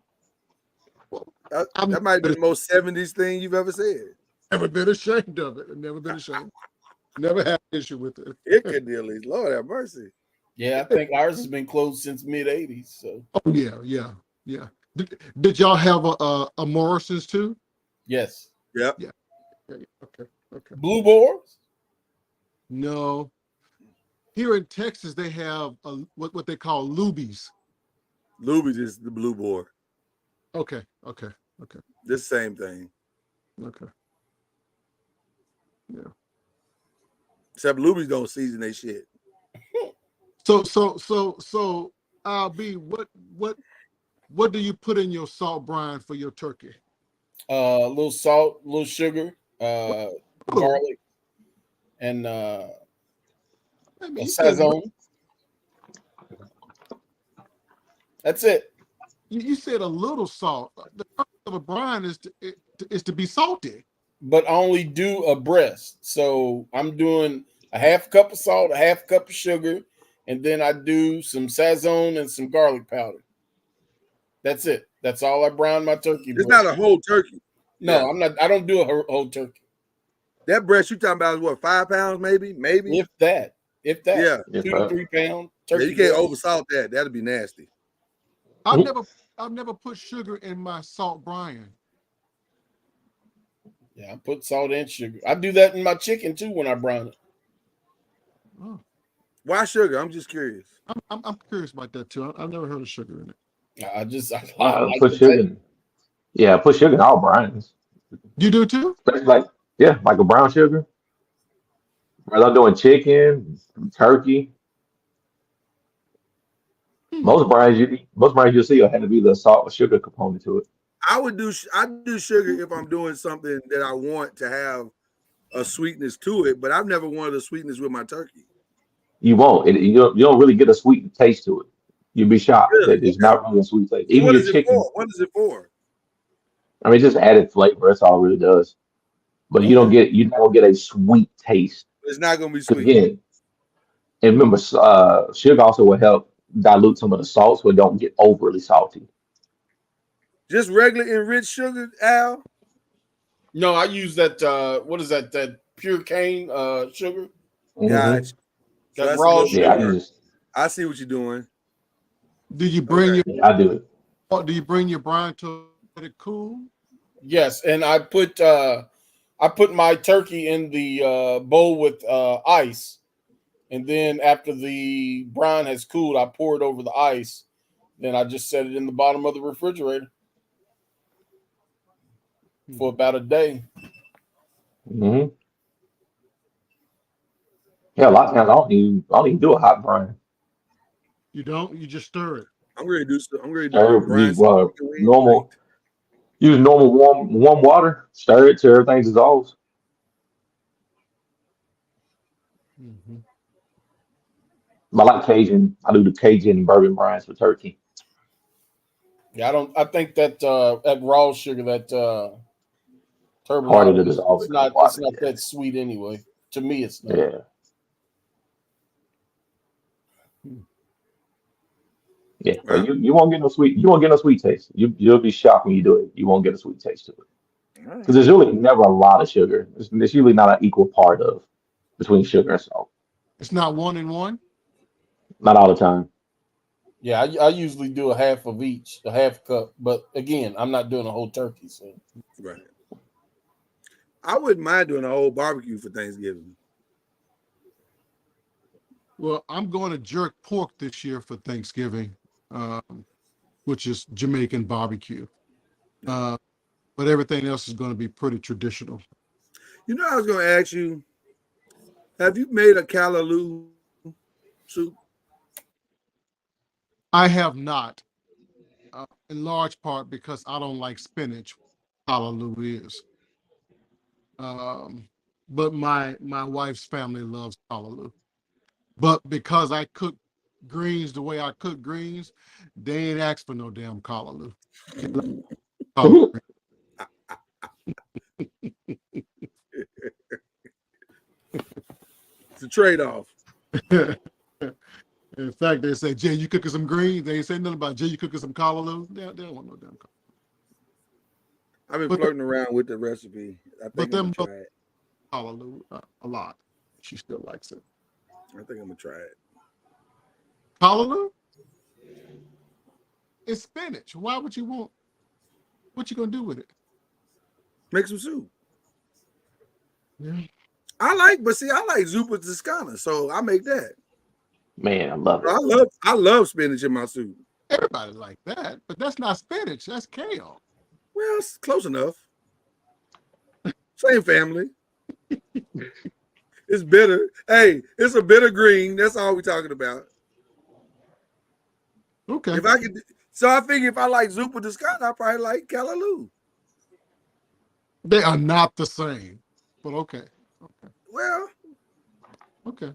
That might be the most 70s thing you've ever said. Never been ashamed of it. Never been ashamed. Never had an issue with it. Piccadilly. Lord have mercy. Yeah, I think ours has been closed since mid-'80s. So. Oh yeah. Did y'all have a Morrison's too? Yes. Yep. Yeah. Okay. Blue Boars? No. Here in Texas, they have what they call Luby's. Luby's is the Blue Boar. Okay. The same thing. Okay. Yeah. Except Luby's don't season their shit. So B, what do you put in your salt brine for your turkey? A little salt, a little sugar, garlic, and a Sazon. That's it. You said a little salt. The purpose of a brine is to be salty. But I only do a breast. So I'm doing a half cup of salt, a half cup of sugar, and then I do some Sazon and some garlic powder. That's it. That's all I brine my turkey. It's not a whole turkey. No, I'm not. I don't do a whole turkey. That breast you talking about is what, 5 pounds, maybe? If that. Yeah. 2 to 3 pound turkey. Yeah, you can't oversalt that. That'd be nasty. I've never put sugar in my salt brine. Yeah, I put salt and sugar. I do that in my chicken too when I brine it. Oh. Why sugar? I'm just curious. I'm curious about that too. I've never heard of sugar in it. I like put sugar in. Yeah, put sugar in all brines. You do too? Like a brown sugar. Whether I'm doing chicken, turkey. Most brines you'll see will have to be the salt or sugar component to it. I do sugar if I'm doing something that I want to have a sweetness to it, but I've never wanted a sweetness with my turkey. You won't. You don't really get a sweet taste to it. You'll be shocked that it's not really a sweet taste. Even your chicken. What is it for? I mean, just added flavor. That's all it really does. But you're not gonna get a sweet taste. It's not gonna be sweet. Again, and remember, sugar also will help dilute some of the salt so it don't get overly salty. Just regular enriched sugar, Al? No, I use that. What is that? That pure cane sugar. Gotcha. That raw sugar. I see what you're doing. Do you bring I do it. Do you bring your brine to let it cool? Yes, and I put my turkey in the bowl with ice, and then after the brine has cooled, I pour it over the ice. Then I just set it in the bottom of the refrigerator for about a day. Mm-hmm. Yeah, a lot of times I don't even do a hot brine. You don't? You just stir it. I'm ready to do brine. Normal. Use normal warm water. Stir it till everything dissolves. Mm-hmm. I like Cajun. I do the Cajun bourbon brines for turkey. Yeah, I think that that raw sugar, that turbinado, Harder to dissolve. It's not that sweet anyway. To me, it's not. Yeah. Yeah, but you won't get no sweet. You won't get no sweet taste. You'll be shocked when you do it. You won't get a sweet taste to it because there's really never a lot of sugar. It's usually not an equal part of between sugar and salt. It's not 1 and 1. Not all the time. Yeah, I usually do a half of each, a half cup. But again, I'm not doing a whole turkey. So Right. I wouldn't mind doing a whole barbecue for Thanksgiving. Well, I'm going to jerk pork this year for Thanksgiving, which is Jamaican barbecue. But everything else is going to be pretty traditional. You know, I was going to ask you, have you made a callaloo soup? I have not, in large part because I don't like spinach. Callaloo is. But my wife's family loves callaloo. But because I cook greens the way I cook greens, they ain't asked for no damn callaloo. It's a trade-off. In fact, they say, Jay, you cooking some greens? They ain't say nothing about Jay, you cooking some callaloo? They don't want no damn callaloo. I've been flirting around with the recipe. I think I'm going to try it. Callaloo a lot. She still likes it. I think I'm going to try it. Callaloo? It's spinach. Why would you want? What you going to do with it? Make some soup. Yeah. I like zuppa toscana, so I make that. Man, I love it. I love spinach in my soup. Everybody like that, but that's not spinach. That's kale. Well, it's close enough. Same family. It's bitter. Hey, it's a bitter green. That's all we're talking about. Okay. If I could, so I figure if I like zuppa toscana, I probably like callaloo. They are not the same, but okay. Well, okay.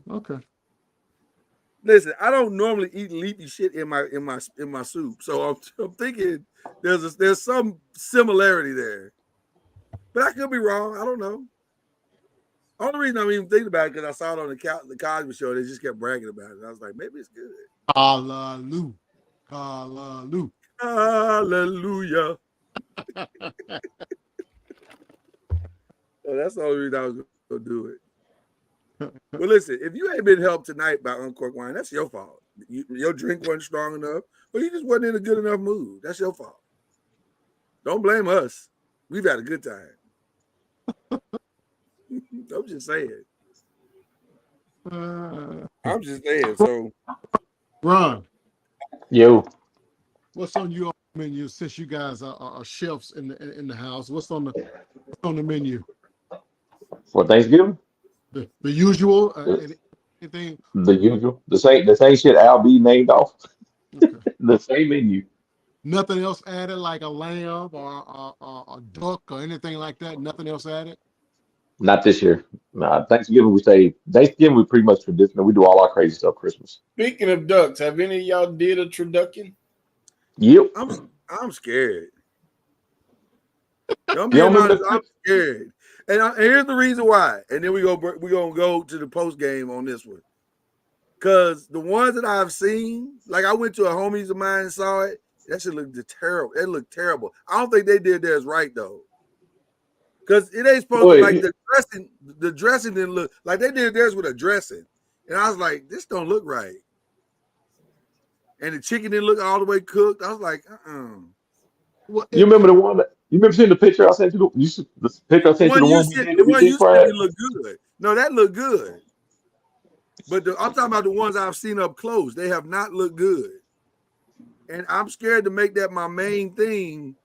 Listen, I don't normally eat leafy shit in my soup, so I'm thinking there's some similarity there, but I could be wrong. I don't know. Only reason I'm even thinking about it because I saw it on the Cosby Show. They just kept bragging about it. I was like, maybe it's good. Callaloo. Hallelujah. So that's the only reason I was going to do it. Well, listen, if you ain't been helped tonight by Uncorked Wine, that's your fault. Your drink wasn't strong enough, or you just wasn't in a good enough mood. That's your fault. Don't blame us. We've had a good time. I'm just saying. I'm just saying. So, Ron. Yo. What's on your menu since you guys are chefs in the house? What's on the menu? For Thanksgiving? The usual, anything. The usual, the same shit. Al B named off. Okay. The same menu. Nothing else added, like a lamb or a duck or anything like that. Nothing else added. Not this year. Nah, Thanksgiving we pretty much traditional. We do all our crazy stuff Christmas. Speaking of ducks, have any of y'all did a turducken? Yep. I'm scared. Don't be honest, I'm scared. And here's the reason why. And then we're gonna go to the post game on this one. Because the ones that I've seen, like I went to a homies of mine and saw it, that shit looked terrible. It looked terrible. I don't think they did theirs right though. Because it ain't supposed to, like the dressing didn't look like they did theirs with a dressing. And I was like, this don't look right. And the chicken didn't look all the way cooked. I was like, You remember the one you remember seeing the picture I sent you? The picture I sent you, the one you said it looked good. No, that looked good. But I'm talking about the ones I've seen up close. They have not looked good. And I'm scared to make that my main thing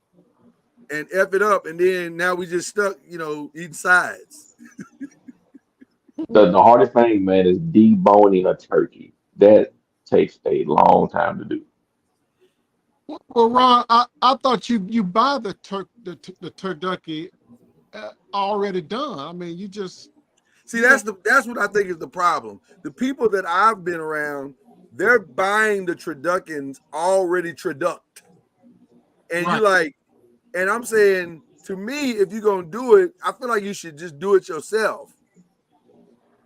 and F it up. And then now we just stuck, eating sides. The hardest thing, man, is deboning a turkey. That takes a long time to do. Well, Ron, I thought you buy the turkey already done. I mean, you just see that's what I think is the problem. The people that I've been around, they're buying the turduckens already turducked, and you're like, and I'm saying to me, if you're gonna do it, I feel like you should just do it yourself,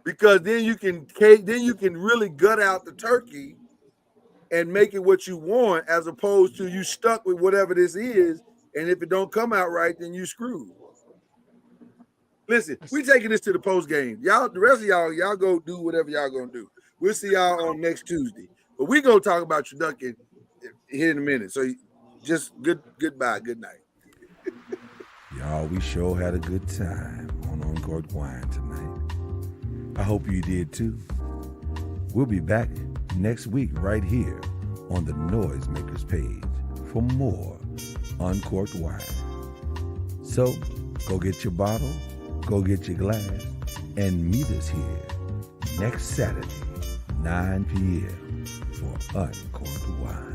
because then you can really gut out the turkey and make it what you want, as opposed to you stuck with whatever this is, and if it don't come out right, then you screwed. Listen, we taking this to the post game. Y'all, the rest of y'all go do whatever y'all gonna do. We'll see y'all on next Tuesday. But we gonna talk about Traducking here in a minute. So just goodbye, good night. Y'all, we sure had a good time on Uncorked Wine tonight. I hope you did too. We'll be back next week right here on the Noisemakers page for more Uncorked Wine. So go get your bottle, go get your glass, and meet us here next Saturday, 9 p.m. for Uncorked Wine.